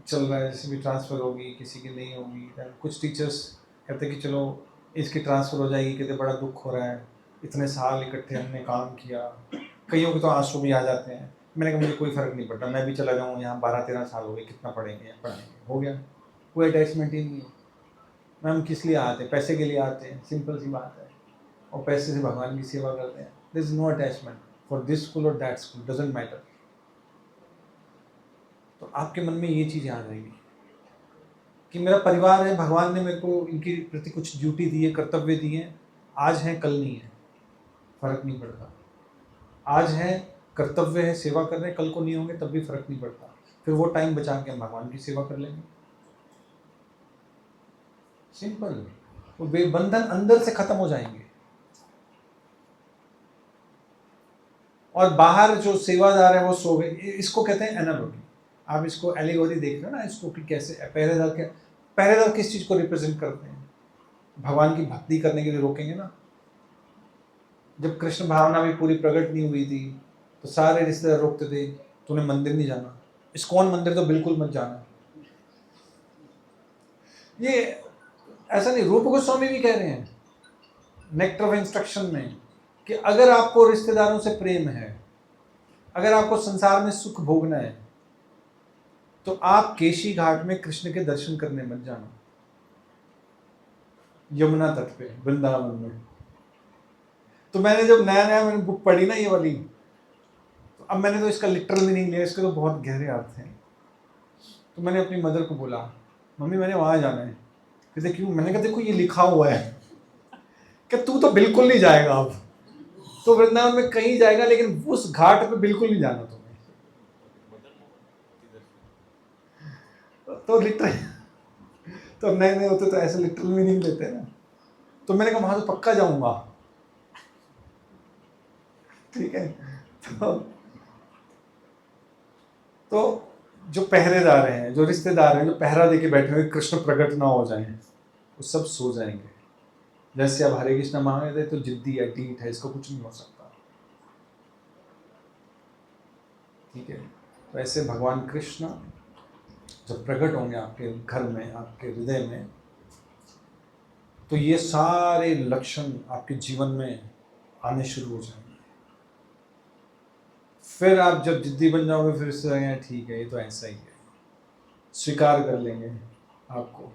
चल रहा है, जैसे भी ट्रांसफ़र होगी, किसी की नहीं होगी। कुछ टीचर्स कहते हैं कि चलो इसकी ट्रांसफ़र हो जाएगी, कहते बड़ा दुख हो रहा है, इतने साल इकट्ठे हमने काम किया। कईयों के तो आंसू भी आ जाते हैं। मैंने कहा मुझे कोई फ़र्क नहीं पड़ता, मैं भी चला जाऊँ, यहाँ 12-13 साल हो गए, कितना पढ़ेंगे, पढ़ाएंगे, हो गया। कोई अटैचमेंट ही नहीं है। मैम किस लिए आते हैं? पैसे के लिए आते हैं, सिंपल सी बात है। और पैसे से भगवान की सेवा करते हैं। There is no attachment for this school और दैट स्कूल, डजेंट मैटर। तो आपके मन में ये चीज़ आ जाएगी कि मेरा परिवार है, भगवान ने मेरे को इनके प्रति कुछ ड्यूटी दी है, कर्तव्य दिए हैं, आज है कल नहीं है, फर्क नहीं पड़ता। आज है, कर्तव्य है, सेवा कर रहे हैं, कल को नहीं होंगे तब भी फर्क नहीं पड़ता। फिर वो टाइम बचा के हम भगवान की सेवा कर लेंगे, सिंपल। वो बंधन अंदर से खत्म हो जाएंगे। और बाहर जो सेवादार है वो सो गए, इसको कहते हैं एनालॉजी। आप इसको एलिगोरी देख रहे हो ना, इसको कि कैसे पहरेदार किस चीज को रिप्रेजेंट करते हैं? भगवान की भक्ति करने के लिए रोकेंगे ना। जब कृष्ण भावना भी पूरी प्रकट नहीं हुई थी, तो सारे रिश्तेदार रोकते थे, तूने मंदिर नहीं जाना, इस्कॉन मंदिर तो बिल्कुल मत जाना। ये ऐसा नहीं, रूप गोस्वामी भी कह रहे हैं नेक्टर ऑफ इंस्ट्रक्शन में कि अगर आपको रिश्तेदारों से प्रेम है, अगर आपको संसार में सुख भोगना है, तो आप केशी घाट में कृष्ण के दर्शन करने मत जाना, यमुना तट पे, वृंदावन में। तो मैंने जब नया मैंने बुक पढ़ी ना ये वाली, तो अब मैंने तो इसका लिटरल मीनिंग लिया, इसके तो बहुत गहरे अर्थ हैं। तो मैंने अपनी मदर को बोला, मम्मी मैंने वहां जाना है। कहते क्यों? मैंने कहा देखो ये लिखा हुआ है कि तू तो बिल्कुल नहीं जाएगा, अब तो वृंदावन में कहीं जाएगा, लेकिन उस घाट पे बिल्कुल नहीं जाना तुम्हें। तो लिटरल, तो नए होते तो ऐसे लिटरल मीनिंग लेते हैं ना। तो मैंने कहा वहां तो पक्का जाऊंगा, ठीक है। तो जो पहरेदार हैं, जो रिश्तेदार हैं, जो पहरा देके बैठे हुए, कृष्ण प्रकट ना हो जाएं, वो सब सो जाएंगे। जैसे अब हरे कृष्ण मांगे थे, तो जिद्दी है, ढीठ है, इसको कुछ नहीं हो सकता, ठीक है। तो ऐसे भगवान कृष्ण जब प्रकट होंगे आपके घर में, आपके हृदय में, तो ये सारे लक्षण आपके जीवन में आने शुरू हो जाएंगे। फिर आप जब जिद्दी बन जाओगे, फिर से ठीक है ये तो ऐसा ही है, स्वीकार कर लेंगे आपको।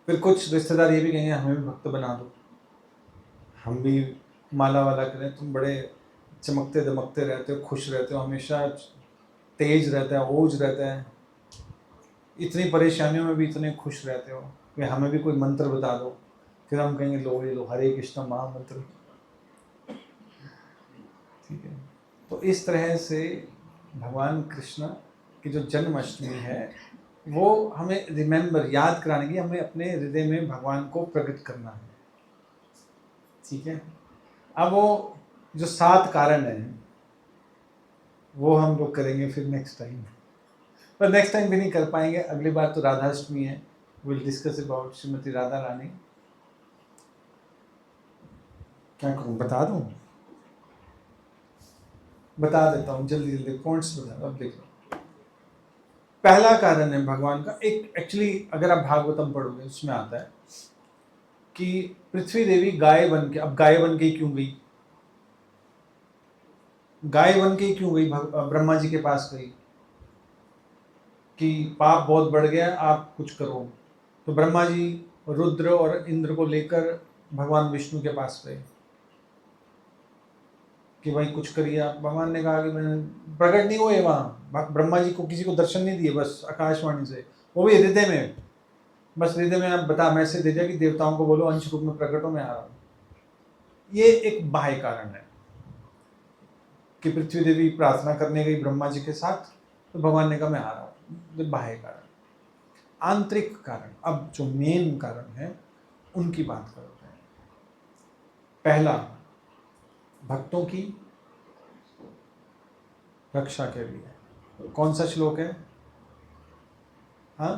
फिर कुछ रिश्तेदार ये भी कहेंगे हमें भी भक्त बना दो, हम भी माला वाला करें, तुम बड़े चमकते दमकते रहते हो, खुश रहते हो, हमेशा तेज रहता है, ओज रहता है, इतनी परेशानियों में भी इतने खुश रहते हो कि हमें भी कोई मंत्र बता दो। फिर हम कहेंगे लो ये लो हरे कृष्ण महामंत्र, ठीक है। तो इस तरह से भगवान कृष्ण की जो जन्माष्टमी है, वो हमें रिमेंबर, याद कराने की, हमें अपने हृदय में भगवान को प्रकट करना है, ठीक है। अब वो जो 7 कारण हैं, वो हम लोग करेंगे फिर नेक्स्ट टाइम, पर नेक्स्ट टाइम भी नहीं कर पाएंगे। अगली बार तो राधाष्टमी है, will discuss about Shrimati Radha Rani. क्या करूँ, बता दूँ? बता देता हूँ, जल्दी जल्दी पॉइंट्स बता दो। अब देखो, पहला कारण है भगवान का, एक एक्चुअली अगर आप भागवतम पढ़ोगे उसमें आता है कि पृथ्वी देवी गाय बन के, अब गाय बन के क्यों गई? गाय बन के क्यों गई? ब्रह्मा जी के पास गई कि पाप बहुत बढ़ गया, आप कुछ करो। तो ब्रह्मा जी रुद्र और इंद्र को लेकर भगवान विष्णु के पास गए कि भाई कुछ करिए आप। भगवान ने कहा कि मैंने प्रकट नहीं हुए वहाँ, ब्रह्मा जी को किसी को दर्शन नहीं दिए, बस आकाशवाणी से, वो भी हृदय में, बस हृदय में आप बता मैसेज दे दिया कि देवताओं को बोलो अंश रूप में प्रकट हो, मैं आ रहा हूँ। ये एक बाह्य कारण है कि पृथ्वी देवी प्रार्थना करने गई ब्रह्मा जी के साथ, तो भगवान ने कहा मैं आ रहा हूँ, ये बाह्य कारण। आंतरिक कारण, अब जो मेन कारण है उनकी बात करते हैं। पहला, भक्तों की रक्षा के लिए। कौन सा श्लोक है? हाँ,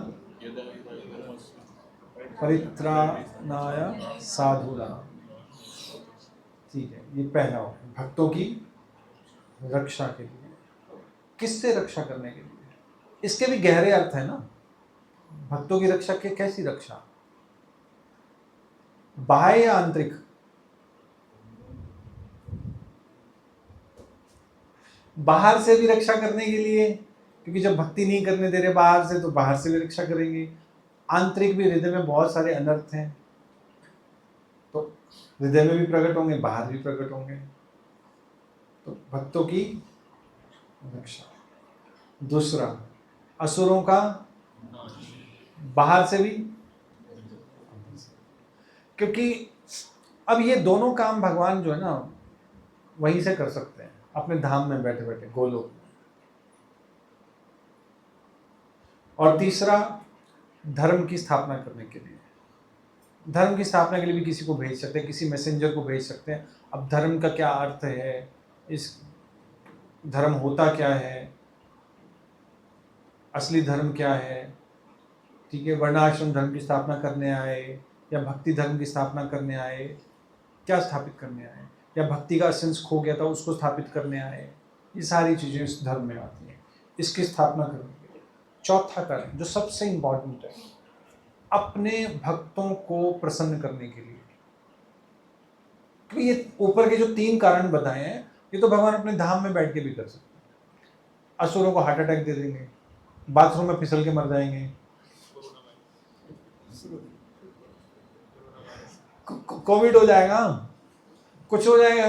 परित्राणाय साधूनां, ठीक है, ये पहला हो, भक्तों की रक्षा के लिए। किससे रक्षा करने के लिए? इसके भी गहरे अर्थ है ना। भक्तों की रक्षा के कैसी रक्षा? बाह्य या आंतरिक? बाहर से भी रक्षा करने के लिए, क्योंकि जब भक्ति नहीं करने दे रहे बाहर से, तो बाहर से भी रक्षा करेंगे। आंतरिक भी, हृदय में बहुत सारे अनर्थ हैं, तो हृदय में भी प्रकट होंगे, बाहर भी प्रकट होंगे। तो भक्तों की रक्षा। दूसरा, असुरों का बाहर से भी, क्योंकि अब ये दोनों काम भगवान जो है ना वहीं से कर सकते हैं, अपने धाम में बैठे बैठे गोलोक में। और तीसरा, धर्म की स्थापना करने के लिए। धर्म की स्थापना के लिए भी किसी को भेज सकते हैं, किसी मैसेंजर को भेज सकते हैं। अब धर्म का क्या अर्थ है, इस धर्म होता क्या है, असली धर्म क्या है, ठीक है, वर्णाश्रम धर्म की स्थापना करने आए या भक्ति धर्म की स्थापना करने आए, क्या स्थापित करने आए, या भक्ति का एसेंस खो गया था उसको स्थापित करने आए, ये सारी चीज़ें इस धर्म में आती हैं, इसकी स्थापना करने के लिए। चौथा कारण जो सबसे इम्पोर्टेंट है, अपने भक्तों को प्रसन्न करने के लिए। क्योंकि ये ऊपर के जो 3 कारण बताए हैं, ये तो भगवान अपने धाम में बैठ के भी कर सकते हैं। असुरों को हार्ट अटैक दे देंगे, बाथरूम में फिसल के मर जाएंगे, कोविड हो जाएगा, कुछ हो जाएगा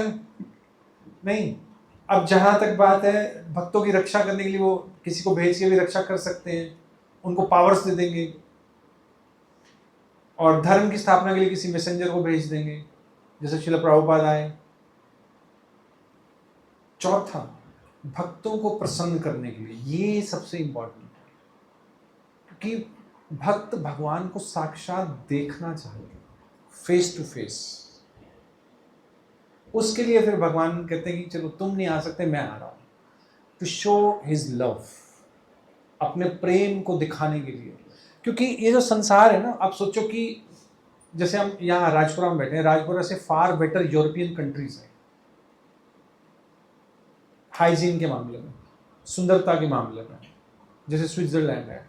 नहीं। अब जहां तक बात है भक्तों की रक्षा करने के लिए, वो किसी को भेज के भी रक्षा कर सकते हैं, उनको पावर्स दे देंगे। और धर्म की स्थापना के लिए किसी मैसेंजर को भेज देंगे, जैसे श्रील प्रभुपाद आए। चौथा, भक्तों को प्रसन्न करने के लिए, ये सबसे इंपॉर्टेंट है, क्योंकि भक्त भगवान को साक्षात देखना चाहते, फेस टू फेस। उसके लिए फिर भगवान कहते हैं कि चलो तुम नहीं आ सकते, मैं आ रहा हूं, टू शो हिज लव, अपने प्रेम को दिखाने के लिए। क्योंकि ये जो संसार है ना, आप सोचो कि जैसे हम यहाँ राजपुरा में बैठे हैं, राजपुरा से फार बेटर यूरोपियन कंट्रीज हैं, हाइजीन के मामले में, सुंदरता के मामले में, जैसे स्विट्जरलैंड है।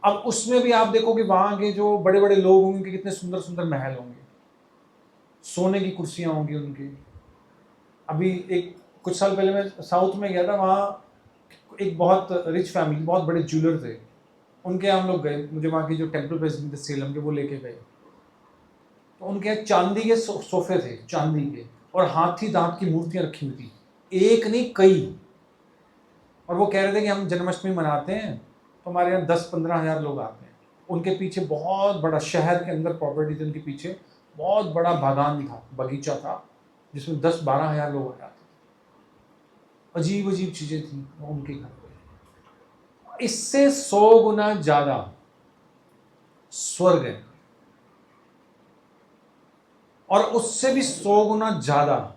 अब उसमें भी आप देखो कि वहाँ के जो बड़े बड़े लोग होंगे, उनके कितने सुंदर सुंदर महल होंगे, सोने की कुर्सियाँ होंगी उनकी। अभी कुछ साल पहले मैं साउथ में गया था, वहाँ एक बहुत रिच फैमिली, बहुत बड़े ज्वेलर थे, उनके हम लोग गए, मुझे वहाँ की जो टेम्पल प्रेसिडेंट थे सेलम के, वो लेके गए। तो उनके यहाँ चांदी के सोफे थे, चांदी के, और हाथी दांत की मूर्तियाँ रखी हुई थी, एक नहीं कई। और वो कह रहे थे कि हम जन्माष्टमी मनाते हैं तो हमारे यहाँ 10-15 हज़ार लोग आते हैं। उनके पीछे बहुत बड़ा, शहर के अंदर प्रॉपर्टी थी उनके पीछे, बहुत बड़ा बागान था, बगीचा था, जिसमें 10-12 हज़ार लोग आ जाते थे। अजीब अजीब चीज़ें थी उनके घर पे। इससे 100 गुना ज़्यादा स्वर्ग है, और उससे भी 100 गुना ज़्यादा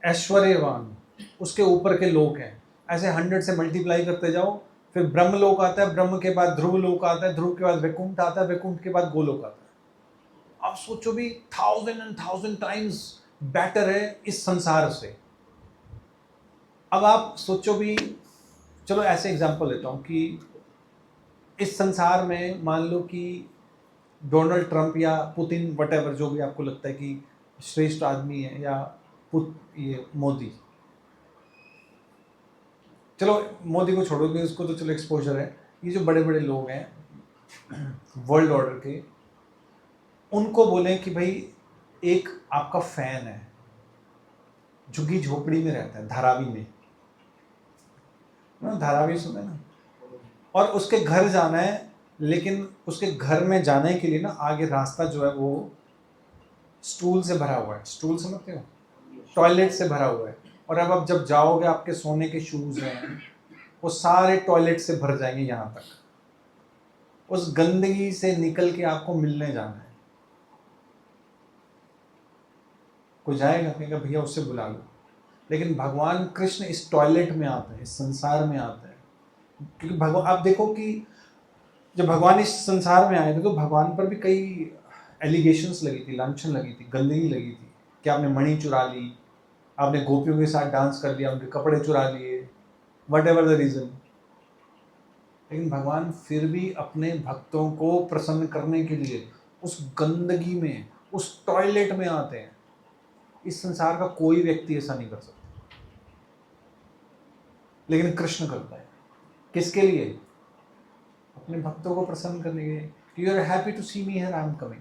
ऐश्वर्यवान उसके ऊपर के लोग हैं। ऐसे 100 से मल्टीप्लाई करते जाओ, फिर ब्रह्म लोक आता है, ब्रह्म के बाद ध्रुव लोक आता है, ध्रुव के बाद वैकुंठ आता है, वैकुंठ के बाद गोलोक आता है। आप सोचो भी 1000 टाइम्स बेटर है इस संसार से। अब आप सोचो भी, चलो ऐसे एग्जांपल लेता हूँ कि इस संसार में मान लो कि डोनाल्ड ट्रंप या पुतिन, वटेवर, जो भी आपको लगता है कि श्रेष्ठ आदमी है, या ये मोदी, चलो मोदी को छोड़ोगे, उसको तो चलो एक्सपोजर है। ये जो बड़े बड़े लोग हैं वर्ल्ड ऑर्डर के, उनको बोलें कि भाई एक आपका फैन है, झुग्गी झोपड़ी में रहता है, धारावी में ना, धारावी सुने ना, और उसके घर जाना है, लेकिन उसके घर में जाने के लिए ना आगे रास्ता जो है वो स्टूल से भरा हुआ है, स्टूल समझते हो, टॉयलेट से भरा हुआ है, और अब आप जब जाओगे आपके सोने के शूज हैं वो सारे टॉयलेट से भर जाएंगे यहाँ तक, उस गंदगी से निकल के आपको मिलने जाना है। कोई जाएगा, कहेगा भैया उससे बुला लो, लेकिन भगवान कृष्ण इस टॉयलेट में आते हैं, इस संसार में आते हैं, क्योंकि भगवान, आप देखो कि जब भगवान इस संसार में आए थे तो भगवान पर भी कई एलिगेशंस लगी थी, लांछन लगी थी, गंदगी लगी थी कि आपने मणि चुरा ली, आपने गोपियों के साथ डांस कर लिया, उनके कपड़े चुरा लिए, वट एवर द रीजन। लेकिन भगवान फिर भी अपने भक्तों को प्रसन्न करने के लिए उस गंदगी में, उस टॉयलेट में आते हैं। इस संसार का कोई व्यक्ति ऐसा नहीं कर सकता, लेकिन कृष्ण करता है। किसके लिए? अपने भक्तों को प्रसन्न करने के लिए। You are happy to see me here, I am coming.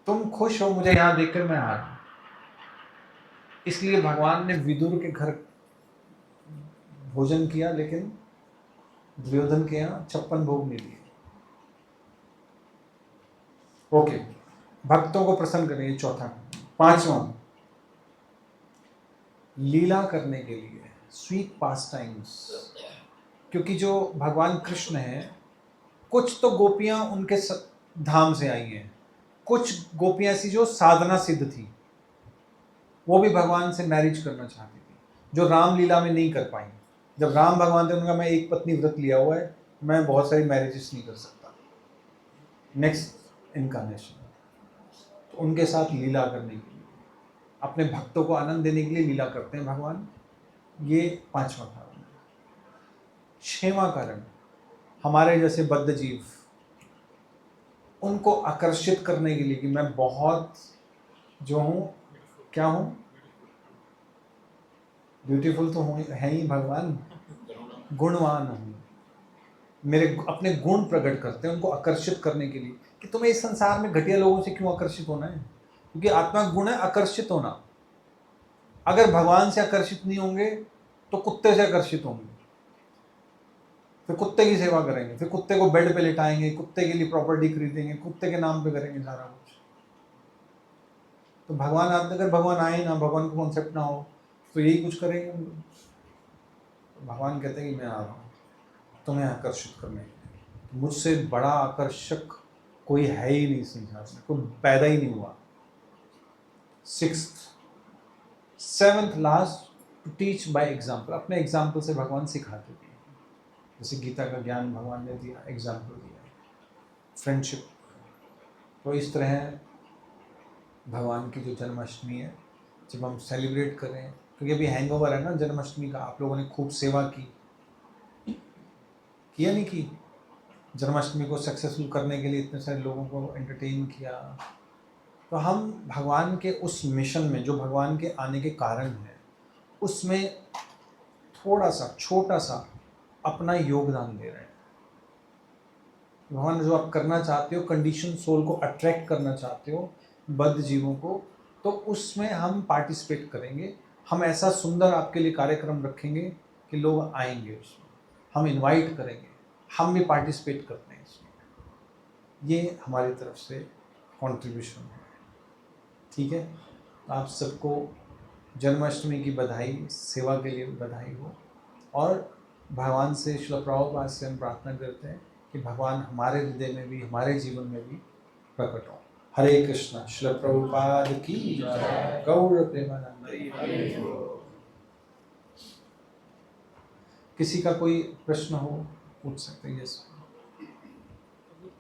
तुम खुश हो मुझे यहां देखकर, मैं आ रहा हूं। इसलिए भगवान ने विदुर के घर भोजन किया, लेकिन दुर्योधन के यहाँ 56 भोग नहीं दिए। ओके, भक्तों को प्रसन्न करने, चौथा। पांचवा, लीला करने के लिए, स्वीट पास टाइम्स। क्योंकि जो भगवान कृष्ण हैं, कुछ तो गोपियां उनके धाम से आई हैं, कुछ गोपियां ऐसी जो साधना सिद्ध थी, वो भी भगवान से मैरिज करना चाहती थी, जो रामलीला में नहीं कर पाई। जब राम भगवान थे, उनका मैं एक पत्नी व्रत लिया हुआ है, मैं बहुत सारी मैरिजेस नहीं कर सकता, नेक्स्ट इनकारनेशन। तो उनके साथ लीला करने के लिए, अपने भक्तों को आनंद देने के लिए लीला करते हैं भगवान। ये पांचवा कारण। छठवां कारण, हमारे जैसे बद्ध जीव, उनको आकर्षित करने के लिए कि मैं बहुत जो हूं, क्या हूं, ब्यूटीफुल तो हूं, है ही भगवान, गुणवान हूं। मेरे अपने गुण प्रकट करते हैं उनको आकर्षित करने के लिए कि तुम्हें इस संसार में घटिया लोगों से क्यों आकर्षित होना है, क्योंकि आत्मा गुण है आकर्षित होना। अगर भगवान से आकर्षित नहीं होंगे तो कुत्ते से आकर्षित होंगे, फिर कुत्ते की सेवा करेंगे, फिर कुत्ते को बेड पे लेटाएंगे, कुत्ते के लिए प्रॉपर्टी खरीदेंगे, कुत्ते के नाम पे करेंगे सारा कुछ। तो भगवान, अगर भगवान आए ना, भगवान का कॉन्सेप्ट ना हो, तो यही कुछ करेंगे हम लोग। तो भगवान कहते हैं कि मैं आ रहा हूँ तुम्हें आकर्षित करने के लिए। मुझसे बड़ा आकर्षक कोई है ही नहीं संसार में, कोई पैदा ही नहीं हुआ। Seventh last, to teach by example. अपने एग्जाम्पल से भगवान सिखाते थे, जैसे गीता का ज्ञान भगवान ने दिया, एग्जाम्पल दिया, फ्रेंडशिप। तो इस तरह भगवान की जो जन्माष्टमी है, जब हम सेलिब्रेट करें, क्योंकि अभी हैंगओवर है ना जन्माष्टमी का, आप लोगों ने खूब सेवा की या नहीं की? जन्माष्टमी को सक्सेसफुल करने के लिए इतने सारे लोगों को एंटरटेन किया। तो हम भगवान के उस मिशन में, जो भगवान के आने के कारण है, उसमें थोड़ा सा, छोटा सा अपना योगदान दे रहे हैं। भगवान जो आप करना चाहते हो, कंडीशन सोल को अट्रैक्ट करना चाहते हो, बद्ध जीवों को, तो उसमें हम पार्टिसिपेट करेंगे। हम ऐसा सुंदर आपके लिए कार्यक्रम रखेंगे कि लोग आएंगे उसमें, हम इनवाइट करेंगे, हम भी पार्टिसिपेट करते हैं इसमें। ये हमारी तरफ से कंट्रीब्यूशन है, ठीक है। तो आप सबको जन्माष्टमी की बधाई, सेवा के लिए बधाई हो। और भगवान से, श्रील प्रभुपाद से हम प्रार्थना करते हैं कि भगवान हमारे हृदय में भी, हमारे जीवन में भी प्रकट हो। हरे कृष्णा। श्रील प्रभुपाद की जय। गौर प्रेमानंद। किसी का कोई प्रश्न हो पूछ सकते हैं। यस।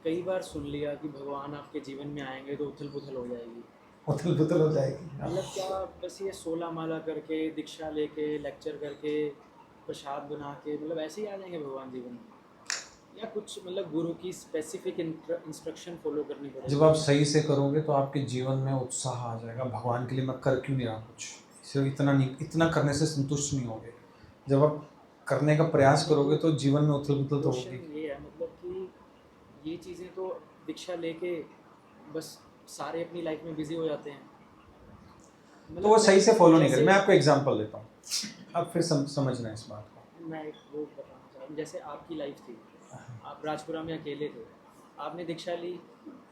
कई बार सुन लिया कि भगवान आपके जीवन में आएंगे तो उथल पुथल हो जाएगी। उथल पुथल हो जाएगी। मतलब क्या बस ये 16 माला करके, दीक्षा लेके, लेक्चर करके, प्रसाद बना के, मतलब ऐसे ही आ जाएंगे भगवान जीवन में, या कुछ मतलब गुरु की स्पेसिफिक इंस्ट्रक्शन फॉलो करनी पड़ेगी? जब आप सही से करोगे तो आपके जीवन में उत्साह आ जाएगा, भगवान के लिए मैं कर क्यों नहीं रहा कुछ, सिर्फ इतना नहीं, इतना करने से संतुष्ट नहीं होगे। जब आप करने का प्रयास करोगे तो जीवन में उथल पुथल तो होगी। ये है मतलब कि ये चीज़ें तो दीक्षा लेके बस सारे अपनी लाइफ में बिजी हो जाते हैं। तो वो सही से फॉलो नहीं कर। जैसे- मैं आपको एग्जांपल देता हूँ, अब फिर समझना है इस बात को। मैं एक वो बताना चाह रहा हूँ, जैसे आपकी लाइफ थी, आप राजपुरा में अकेले थे, आपने दीक्षा ली,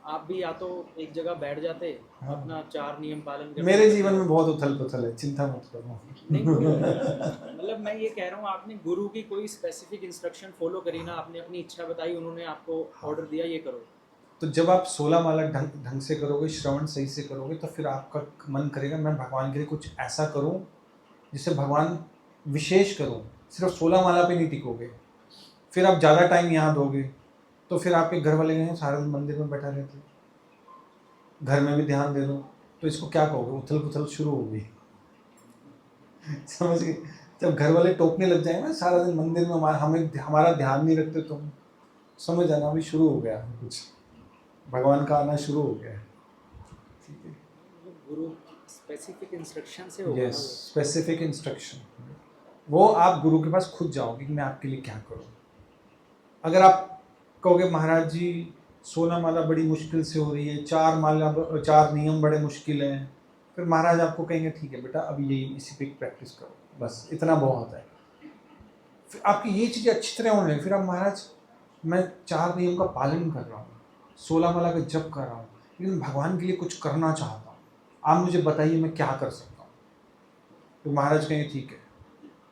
आप भी या तो एक जगह बैठ जाते, हाँ। अपना 4 नियम पालन करते। मेरे जीवन में बहुत उथल पुथल है, चिंता मत करो। नहीं मतलब मैं ये कह रहा हूँ, आपने गुरु की कोई स्पेसिफिक इंस्ट्रक्शन फॉलो करी ना, आपने अपनी इच्छा बताई, उन्होंने आपको ऑर्डर दिया ये करो। तो जब आप 16 माला ढंग से करोगे, श्रवण सही से करोगे, तो फिर आपका मन करेगा मैं भगवान के लिए कुछ ऐसा करूं जिससे भगवान विशेष करूं। सिर्फ 16 माला पे नहीं टिकोगे, फिर आप ज़्यादा टाइम यहाँ दोगे, तो फिर आपके घर वाले गए सारा दिन मंदिर में बैठा रहते, घर में भी ध्यान दे दो, तो इसको क्या कहोगे? उथल पुथल शुरू होगी। समझ गए? जब घर वाले टोकने लग जाएंगे ना, सारा दिन मंदिर में हमारा ध्यान नहीं रखते तुम, समझ आना अभी शुरू हो गया, कुछ भगवान का आना शुरू हो गया। ठीक है, गुरु स्पेसिफिक इंस्ट्रक्शन से होगा यस, ना वो। स्पेसिफिक इंस्ट्रक्शन, वो आप गुरु के पास खुद जाओगे कि मैं आपके लिए क्या करूं। अगर आप कहोगे महाराज जी 16 माला बड़ी मुश्किल से हो रही है, 4 नियम बड़े मुश्किल हैं, फिर महाराज आपको कहेंगे ठीक है बेटा अभी यही इसी पे प्रैक्टिस करो, बस इतना बहुत है। फिर आपकी ये चीज़ें अच्छी तरह होने लगी, फिर आप महाराज मैं 4 नियम का पालन कर रहा हूँ, 16 माला का जप कर रहा हूँ, लेकिन भगवान के लिए कुछ करना चाहता हूँ, आप मुझे बताइए मैं क्या कर सकता हूँ। तो महाराज कहेंगे ठीक है,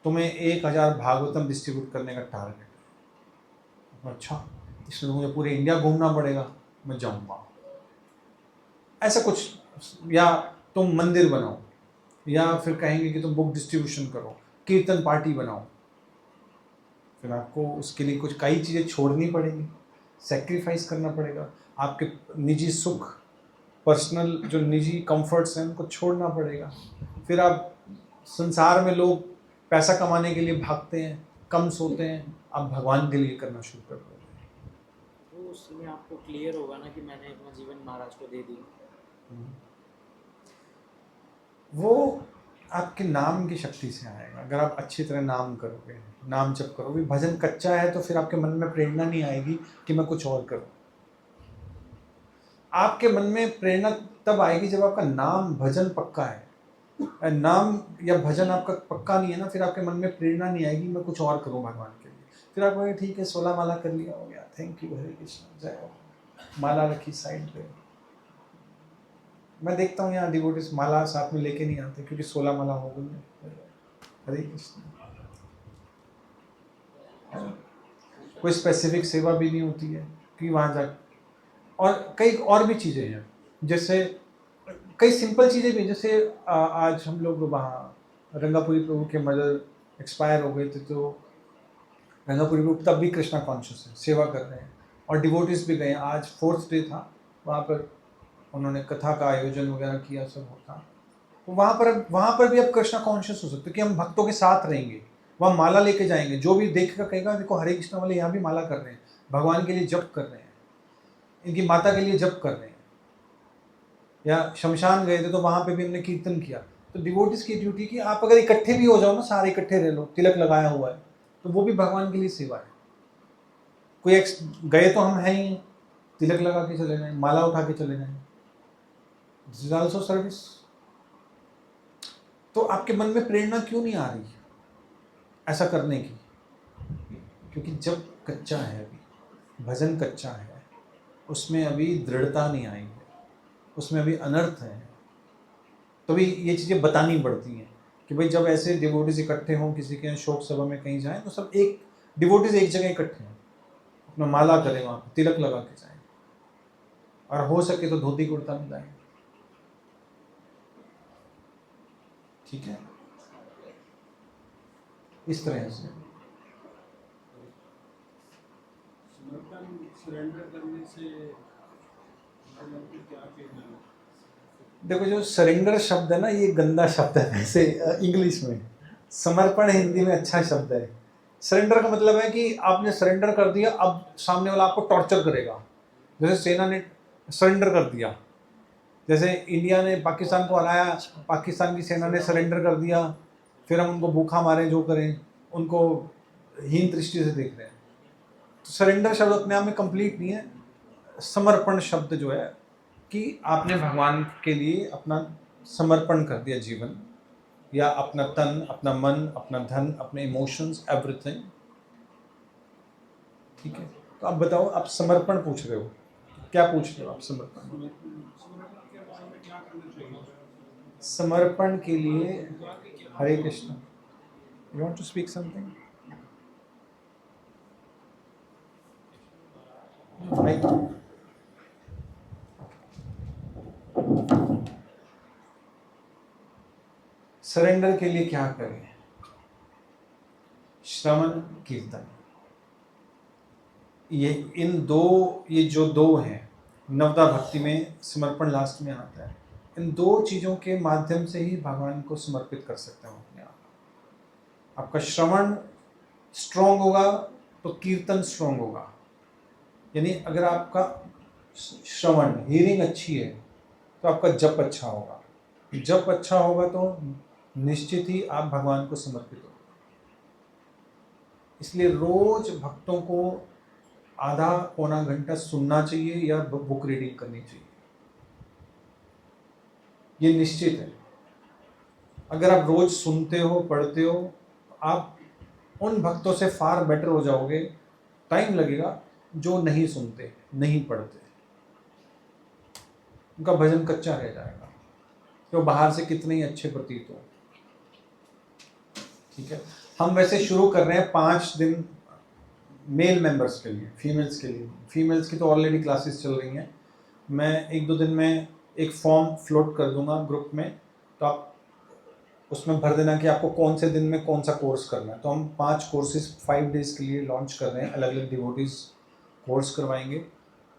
तुम्हें 1000 भागवतम डिस्ट्रीब्यूट करने का टारगेट है। अच्छा, इसमें तो मुझे पूरे इंडिया घूमना पड़ेगा, मैं जाऊँगा। ऐसा कुछ, या तुम मंदिर बनाओ, या फिर कहेंगे कि तुम बुक डिस्ट्रीब्यूशन करो, कीर्तन पार्टी बनाओ। फिर आपको उसके लिए कुछ कई चीज़ें छोड़नी पड़ेगी, सेक्रीफाइस करना पड़ेगा, आपके निजी सुख, पर्सनल जो निजी कंफर्ट्स हैं उनको छोड़ना पड़ेगा। फिर आप संसार में लोग पैसा कमाने के लिए भागते हैं, कम सोते हैं, आप भगवान के लिए करना शुरू कर दो। तो उसमें आपको क्लियर होगा ना कि मैंने अपना जीवन महाराज को दे दिया। वो आपके नाम की शक्ति से आएगा। अगर आप अच्छी तरह नाम करोगे, नाम जप करोगे, भजन कच्चा है तो फिर आपके मन में प्रेरणा नहीं आएगी कि मैं कुछ और करूं। आपके मन में प्रेरणा तब आएगी जब आपका नाम भजन पक्का है। नाम या भजन आपका पक्का नहीं है ना, फिर आपके मन में प्रेरणा नहीं आएगी मैं कुछ और करूं भगवान के लिए। फिर आप कहोगे ठीक है 16 माला कर लिया, हो गया, थैंक यू, हरे कृष्ण, जय हो। माला रखी साइड पे। मैं देखता हूँ यहाँ डिवोटीज माला साथ में लेके नहीं आते क्योंकि 16 माला हो गई है। हरे कृष्ण। कोई स्पेसिफिक सेवा भी नहीं होती है कि वहाँ जा, और कई और भी चीज़ें हैं, जैसे कई सिंपल चीज़ें भी, जैसे आज हम लोग वहाँ रंगापुरी प्रभु के मदर एक्सपायर हो गए थे, तो रंगापुरी प्रभु तब भी कृष्णा कॉन्शियस है, सेवा कर रहे हैं, और डिवोटीज भी गए। आज 4th डे था, वहाँ पर उन्होंने कथा का आयोजन वगैरह किया, सब होता। तो वहाँ पर भी अब कृष्णा कॉन्शियस हो सकते कि हम भक्तों के साथ रहेंगे, वहाँ माला लेके जाएंगे, जो भी देखेगा कहेगा देखो हरे कृष्णा वाले यहाँ भी माला कर रहे हैं, भगवान के लिए जप कर रहे हैं, इनकी माता के लिए जप कर रहे हैं। या शमशान गए थे तो वहाँ पे भी हमने कीर्तन किया। तो डिवोटीज की ड्यूटी की आप अगर इकट्ठे भी हो जाओ ना, सारे इकट्ठे रह लो, तिलक लगाया हुआ है, तो वो भी भगवान के लिए सेवा है। कोई गए तो हम हैं ही, तिलक लगा के चले जाएं, माला उठा के चले जाएं, दिस इज ऑल्सो सर्विस। तो आपके मन में प्रेरणा क्यों नहीं आ रही ऐसा करने की? क्योंकि जब कच्चा है, अभी भजन कच्चा है, उसमें अभी दृढ़ता नहीं आई है, उसमें अभी अनर्थ है। तो भी ये चीज़ें बतानी पड़ती हैं कि भाई जब ऐसे डिवोटीज इकट्ठे हों, किसी के शोक सभा में कहीं जाएं, तो सब एक डिवोटीज एक जगह इकट्ठे हों, अपना माला करें, वहाँ तिलक लगा के जाएं, और हो सके तो धोती कुर्ता में जाएं। ठीक है, इस तरह से सरेंडर करने से क्या कहना है? देखो, जो सरेंडर शब्द है ना, ये गंदा शब्द है वैसे इंग्लिश में। समर्पण हिंदी में अच्छा शब्द है। सरेंडर का मतलब है कि आपने सरेंडर कर दिया, अब सामने वाला आपको टॉर्चर करेगा। जैसे सेना ने सरेंडर कर दिया, जैसे इंडिया ने पाकिस्तान को हराया, पाकिस्तान की सेना ने सरेंडर कर दिया, फिर हम उनको भूखा मारें, जो करें, उनको हीन दृष्टि से देख रहे हैं। तो सरेंडर शब्द अपने आप में कंप्लीट नहीं है। समर्पण शब्द जो है कि आपने भगवान के लिए अपना समर्पण कर दिया जीवन, या अपना तन, अपना मन, अपना धन, अपने इमोशंस, एवरीथिंग, ठीक है? तो आप बताओ, आप समर्पण पूछ रहे हो, क्या पूछ रहे हो आप? समर्पण, समर्पण के लिए, Hare Krishna, you want to speak something? Surrender के लिए क्या करें? श्रवण, कीर्तन, ये जो दो हैं, नवदा भक्ति में समर्पण लास्ट में आता है। इन दो चीजों के माध्यम से ही भगवान को समर्पित कर सकते हैं अपने आप। आपका श्रवण स्ट्रोंग होगा तो कीर्तन स्ट्रोंग होगा। यानी अगर आपका श्रवण, हियरिंग अच्छी है तो आपका जप अच्छा होगा। जप अच्छा होगा तो निश्चित ही आप भगवान को समर्पित हो। इसलिए रोज भक्तों को आधा पौना घंटा सुनना चाहिए या बुक रीडिंग करनी चाहिए, ये निश्चित है। अगर आप रोज सुनते हो, पढ़ते हो, आप उन भक्तों से फार बेटर हो जाओगे। टाइम लगेगा जो नहीं सुनते, नहीं पढ़ते, उनका भजन कच्चा रह जाएगा, तो बाहर से कितने ही अच्छे प्रतीत हो। ठीक है, हम वैसे शुरू कर रहे हैं 5 दिन मेल मेंबर्स के लिए, फीमेल्स के लिए। फीमेल्स की तो ऑलरेडी क्लासेस चल रही हैं। मैं 1-2 दिन में एक फॉर्म फ्लोट कर दूंगा ग्रुप में, तो आप उसमें भर देना कि आपको कौन से दिन में कौन सा कोर्स करना है। तो हम 5 कोर्सेज 5 डेज के लिए लॉन्च कर रहे हैं, अलग अलग डिवोटीज कोर्स करवाएंगे।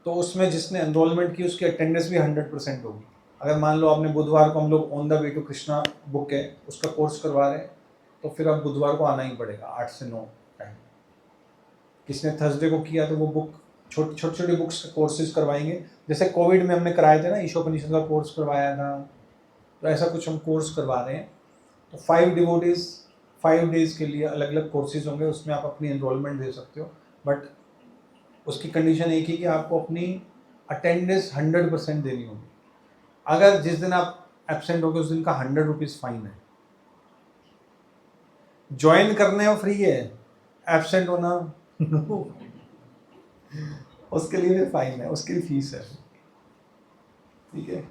तो उसमें जिसने एनरोलमेंट की उसकी अटेंडेंस भी 100% होगी। अगर मान लो आपने बुधवार को, हम लोग on the way to Krishna book है, उसका कोर्स करवा रहे हैं, तो फिर अब बुधवार को आना ही पड़ेगा 8 से 9 टाइम। किसने थर्सडे को किया तो वो बुक, छोटी बुक्स के कोर्सेज करवाएंगे। जैसे कोविड में हमने कराए थे ना, ईशोपनिषद का कोर्स करवाया था, तो ऐसा कुछ हम कोर्स करवा रहे हैं। तो 5 डिवोटीज 5 डेज के लिए अलग अलग कोर्सेज होंगे, उसमें आप अपनी एनरोलमेंट दे सकते हो। बट उसकी कंडीशन एक ही कि आपको अपनी अटेंडेंस 100% देनी होगी। अगर जिस दिन आप एब्सेंट होगे उस दिन का 100 रुपीज़ फाइन है। ज्वाइन करने में फ्री है, एब्सेंट होना उसके लिए भी फाइन है, उसकी भी फीस है। ठीक है,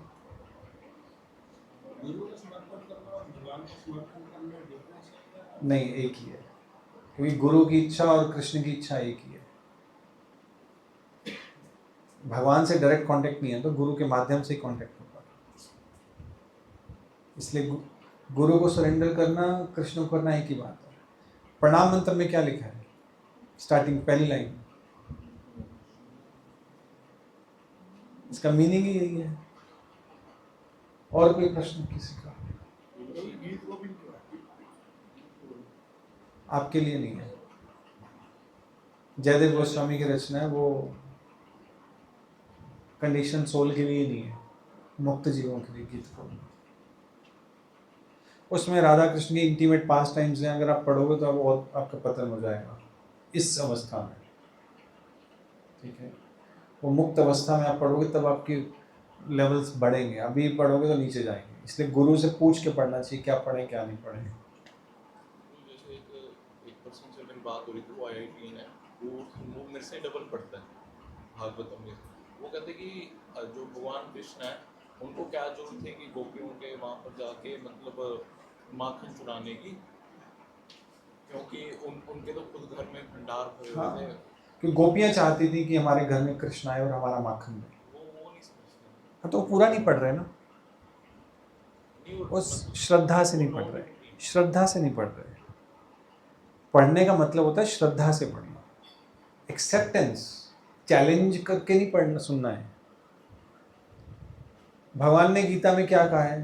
नहीं, एक ही है, क्योंकि गुरु की इच्छा और कृष्ण की इच्छा एक ही है। भगवान से डायरेक्ट कांटेक्ट नहीं है तो गुरु के माध्यम से ही कांटेक्ट होगा। इसलिए गुरु को सरेंडर करना, कृष्ण को करना एक ही बात है। प्रणाम मंत्र में क्या लिखा है? स्टार्टिंग पहली लाइन, इसका मीनिंग ही यही है। और कोई प्रश्न किसी का? गीत गोविंद क्यों है? आपके लिए नहीं है, जयदेव गोस्वामी की रचना है, वो कंडीशन सोल के लिए नहीं है, मुक्त जीवों के लिए गीत गोविंद। उसमें राधा कृष्ण की इंटीमेट पास टाइम्स हैं, अगर आप पढ़ोगे तो अब आपका पतन हो जाएगा इस अवस्था में। ठीक है, वो मुक्त अवस्था में आप पढ़ोगे तब आपकी लेवल्स बढ़ेंगे, अभी पढ़ोगे तो नीचे जाएंगे। इसलिए गुरु से पूछ के पढ़ना चाहिए, क्या पढ़े क्या नहीं पढ़े। जैसे एक पर्सन से मेरी बात हो रही थी, वो IIT है, वो मेरे से डबल पढ़ता है भागवतम में। वो कहते कि जो भगवान कृष्ण है उनको क्या जरूरत है कि गोपियों के वहाँ पर जाके मतलब माखन चुराने की, क्योंकि उनके तो खुद घर में भंडार भरे हुए थे। कि गोपियाँ चाहती थी कि हमारे घर में कृष्ण आए और हमारा माखन दे। वो नहीं समझते। हाँ, तो वो पूरा नहीं पढ़ रहे ना, उस श्रद्धा से नहीं पढ़ रहे, श्रद्धा से नहीं पढ़ रहे। पढ़ने का मतलब होता है श्रद्धा से पढ़ना, एक्सेप्टेंस, चैलेंज करके नहीं पढ़ना सुनना है। भगवान ने गीता में क्या कहा है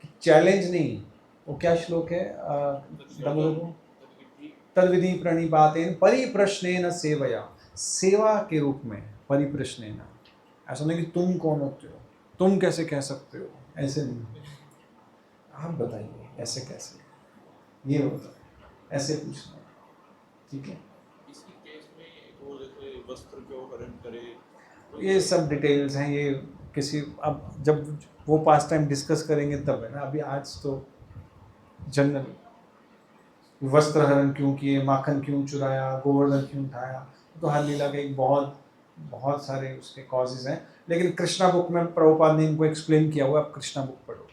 कि चैलेंज नहीं, वो क्या श्लोक है, तद्विधि प्रणिपातेन परिप्रश्नेन सेवया, सेवा के रूप में परिप्रश्नेन। ऐसा नहीं कि तुम कौन होते हो, तुम कैसे कह सकते हो, ऐसे नहीं। आप बताइए ऐसे कैसे, ये होता है, ऐसे पूछना। ठीक है, इसी केस में वो जैसे वस्त्र क्यों हरण करे, ये सब डिटेल्स हैं, ये किसी अब जब वो पास टाइम डिस्कस करेंगे तब है ना, अभी आज तो जनरल वस्त्र हरण क्यों किए, माखन क्यों चुराया, गोवर्धन क्यों उठाया, तो हर लीला के एक बहुत बहुत सारे उसके कॉजेज हैं। लेकिन कृष्णा बुक में प्रभुपाद ने इनको एक्सप्लेन किया हुआ, आप कृष्णा बुक पढ़ो,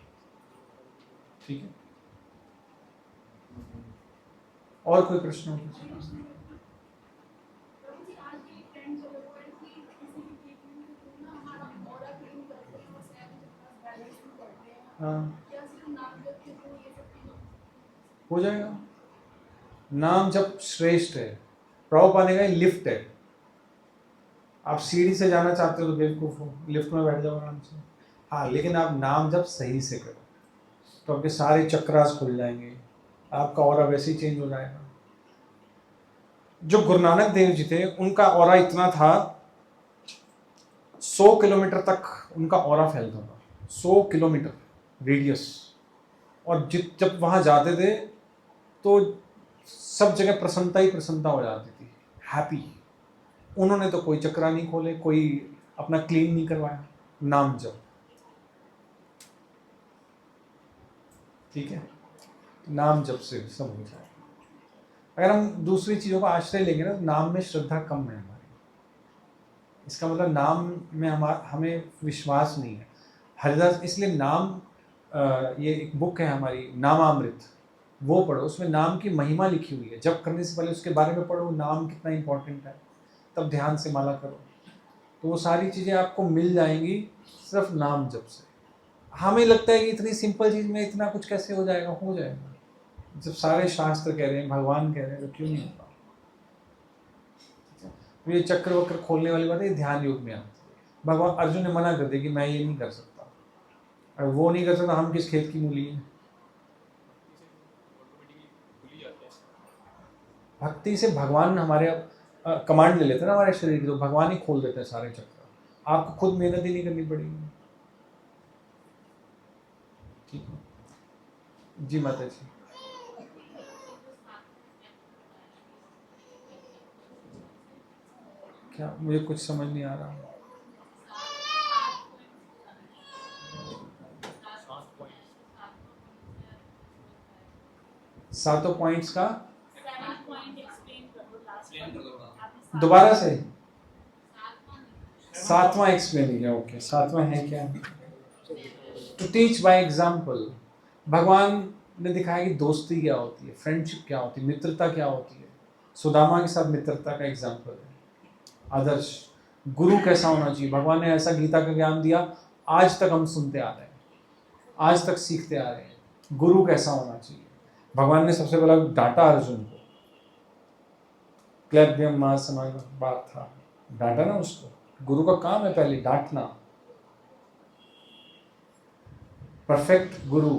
ठीक है। और कोई प्रश्न हो? हाँ, हो जाएगा। नाम जब श्रेष्ठ है, प्रभुपाद ने कहा लिफ्ट है, आप सीढ़ी से जाना चाहते हो तो बेवकूफ हो, लिफ्ट में बैठ जाओ आराम से। हाँ, लेकिन आप नाम जब सही से करो तो आपके सारे चक्रास खुल जाएंगे, आपका ऑरा वैसे ही चेंज हो जाएगा। जो गुरु नानक देव जी थे उनका ऑरा इतना था, 100 किलोमीटर तक उनका ऑरा फैलता था, 100 किलोमीटर रेडियस। और जब वहां जाते थे तो सब जगह प्रसन्नता ही प्रसन्नता हो जाती थी, हैप्पी। उन्होंने तो कोई चक्रा नहीं खोले, कोई अपना क्लीन नहीं करवाया, नाम जप, ठीक है। नाम जप से सब हो जाए। अगर हम दूसरी चीजों का आश्रय लेंगे ना, तो नाम में श्रद्धा कम है हमारी। इसका मतलब नाम में हमें विश्वास नहीं है। हरिदास, इसलिए नाम, ये एक बुक है हमारी नामामृत, वो पढ़ो, उसमें नाम की महिमा लिखी हुई है। जब करने से पहले उसके बारे में पढ़ो, नाम कितना इंपॉर्टेंट है, तब ध्यान से माला करो, तो वो सारी चीज़ें आपको मिल जाएंगी सिर्फ नाम जप से। हमें लगता है कि इतनी सिंपल चीज़ में इतना कुछ कैसे हो जाएगा, हो जाएगा। जब सारे शास्त्र कह रहे हैं, भगवान कह रहे हैं, तो क्यों नहीं होगा। तो ये चक्र वक्र खोलने वाली बात है, ध्यान योग में आती है। भगवान अर्जुन ने मना कर दिया कि मैं ये नहीं कर सकता, अगर वो नहीं कर सकता हम किस खेत की मूली हैं। भक्ति से भगवान हमारे कमांड ले लेते हैं ना हमारे शरीर की, तो भगवान ही खोल देते हैं सारे चक्र, आपको खुद मेहनत ही नहीं करनी पड़ेगी, ठीक है जी। माता जी, क्या, मुझे कुछ समझ नहीं आ रहा। सातों पॉइंट्स का दोबारा से सातवां एक्सप्लेन किया। ओके, सातवां है क्या? To teach by example. भगवान ने दिखाया कि दोस्ती क्या होती है, फ्रेंडशिप क्या होती है, मित्रता क्या होती है। सुदामा के साथ मित्रता का एग्जाम्पल है, आदर्श। गुरु कैसा होना चाहिए, भगवान ने ऐसा गीता का ज्ञान दिया, आज तक हम सुनते आ रहे हैं, आज तक सीखते आ रहे हैं। गुरु कैसा होना चाहिए, भगवान ने सबसे पहले डांटा अर्जुन को, क्लैब्यम महासमाज बात था, डांटा ना उसको। गुरु का काम है पहले डांटना। परफेक्ट गुरु,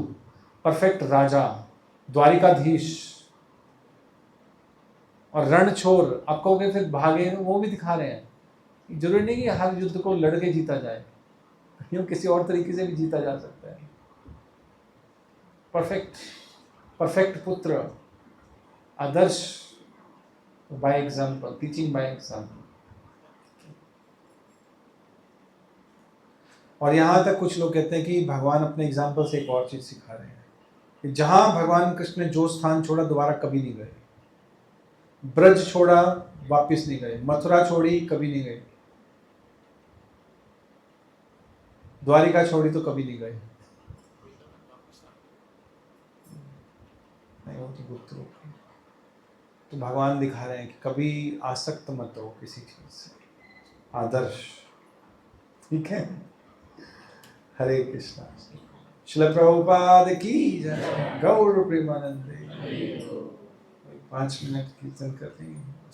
परफेक्ट राजा, द्वारिकाधीश और रणछोड़। आप कहोगे फिर भागे, वो भी दिखा रहे हैं। जरूरी नहीं कि हर युद्ध को लड़के जीता जाए, यूं किसी और तरीके से भी जीता जा सकता है। परफेक्ट पुत्र, आदर्श, by example, teaching by example. और यहाँ तक कुछ लोग कहते हैं कि भगवान अपने एग्जाम्पल से एक और चीज सिखा रहे हैं कि जहां भगवान कृष्ण ने जो स्थान छोड़ा दोबारा कभी नहीं गए। ब्रज छोड़ा, वापिस नहीं गए। मथुरा छोड़ी, कभी नहीं गए। द्वारिका छोड़ी तो कभी नहीं गए। नहीं, वो तो गुप्त रूप है। तो भगवान दिखा रहे हैं कि कभी आसक्त मत हो किसी चीज से। आदर्श, ठीक है। हरे कृष्णा। श्रील प्रभुपाद की जय। गौर प्रेमानंदे। 5 मिनट कीर्तन करते हैं।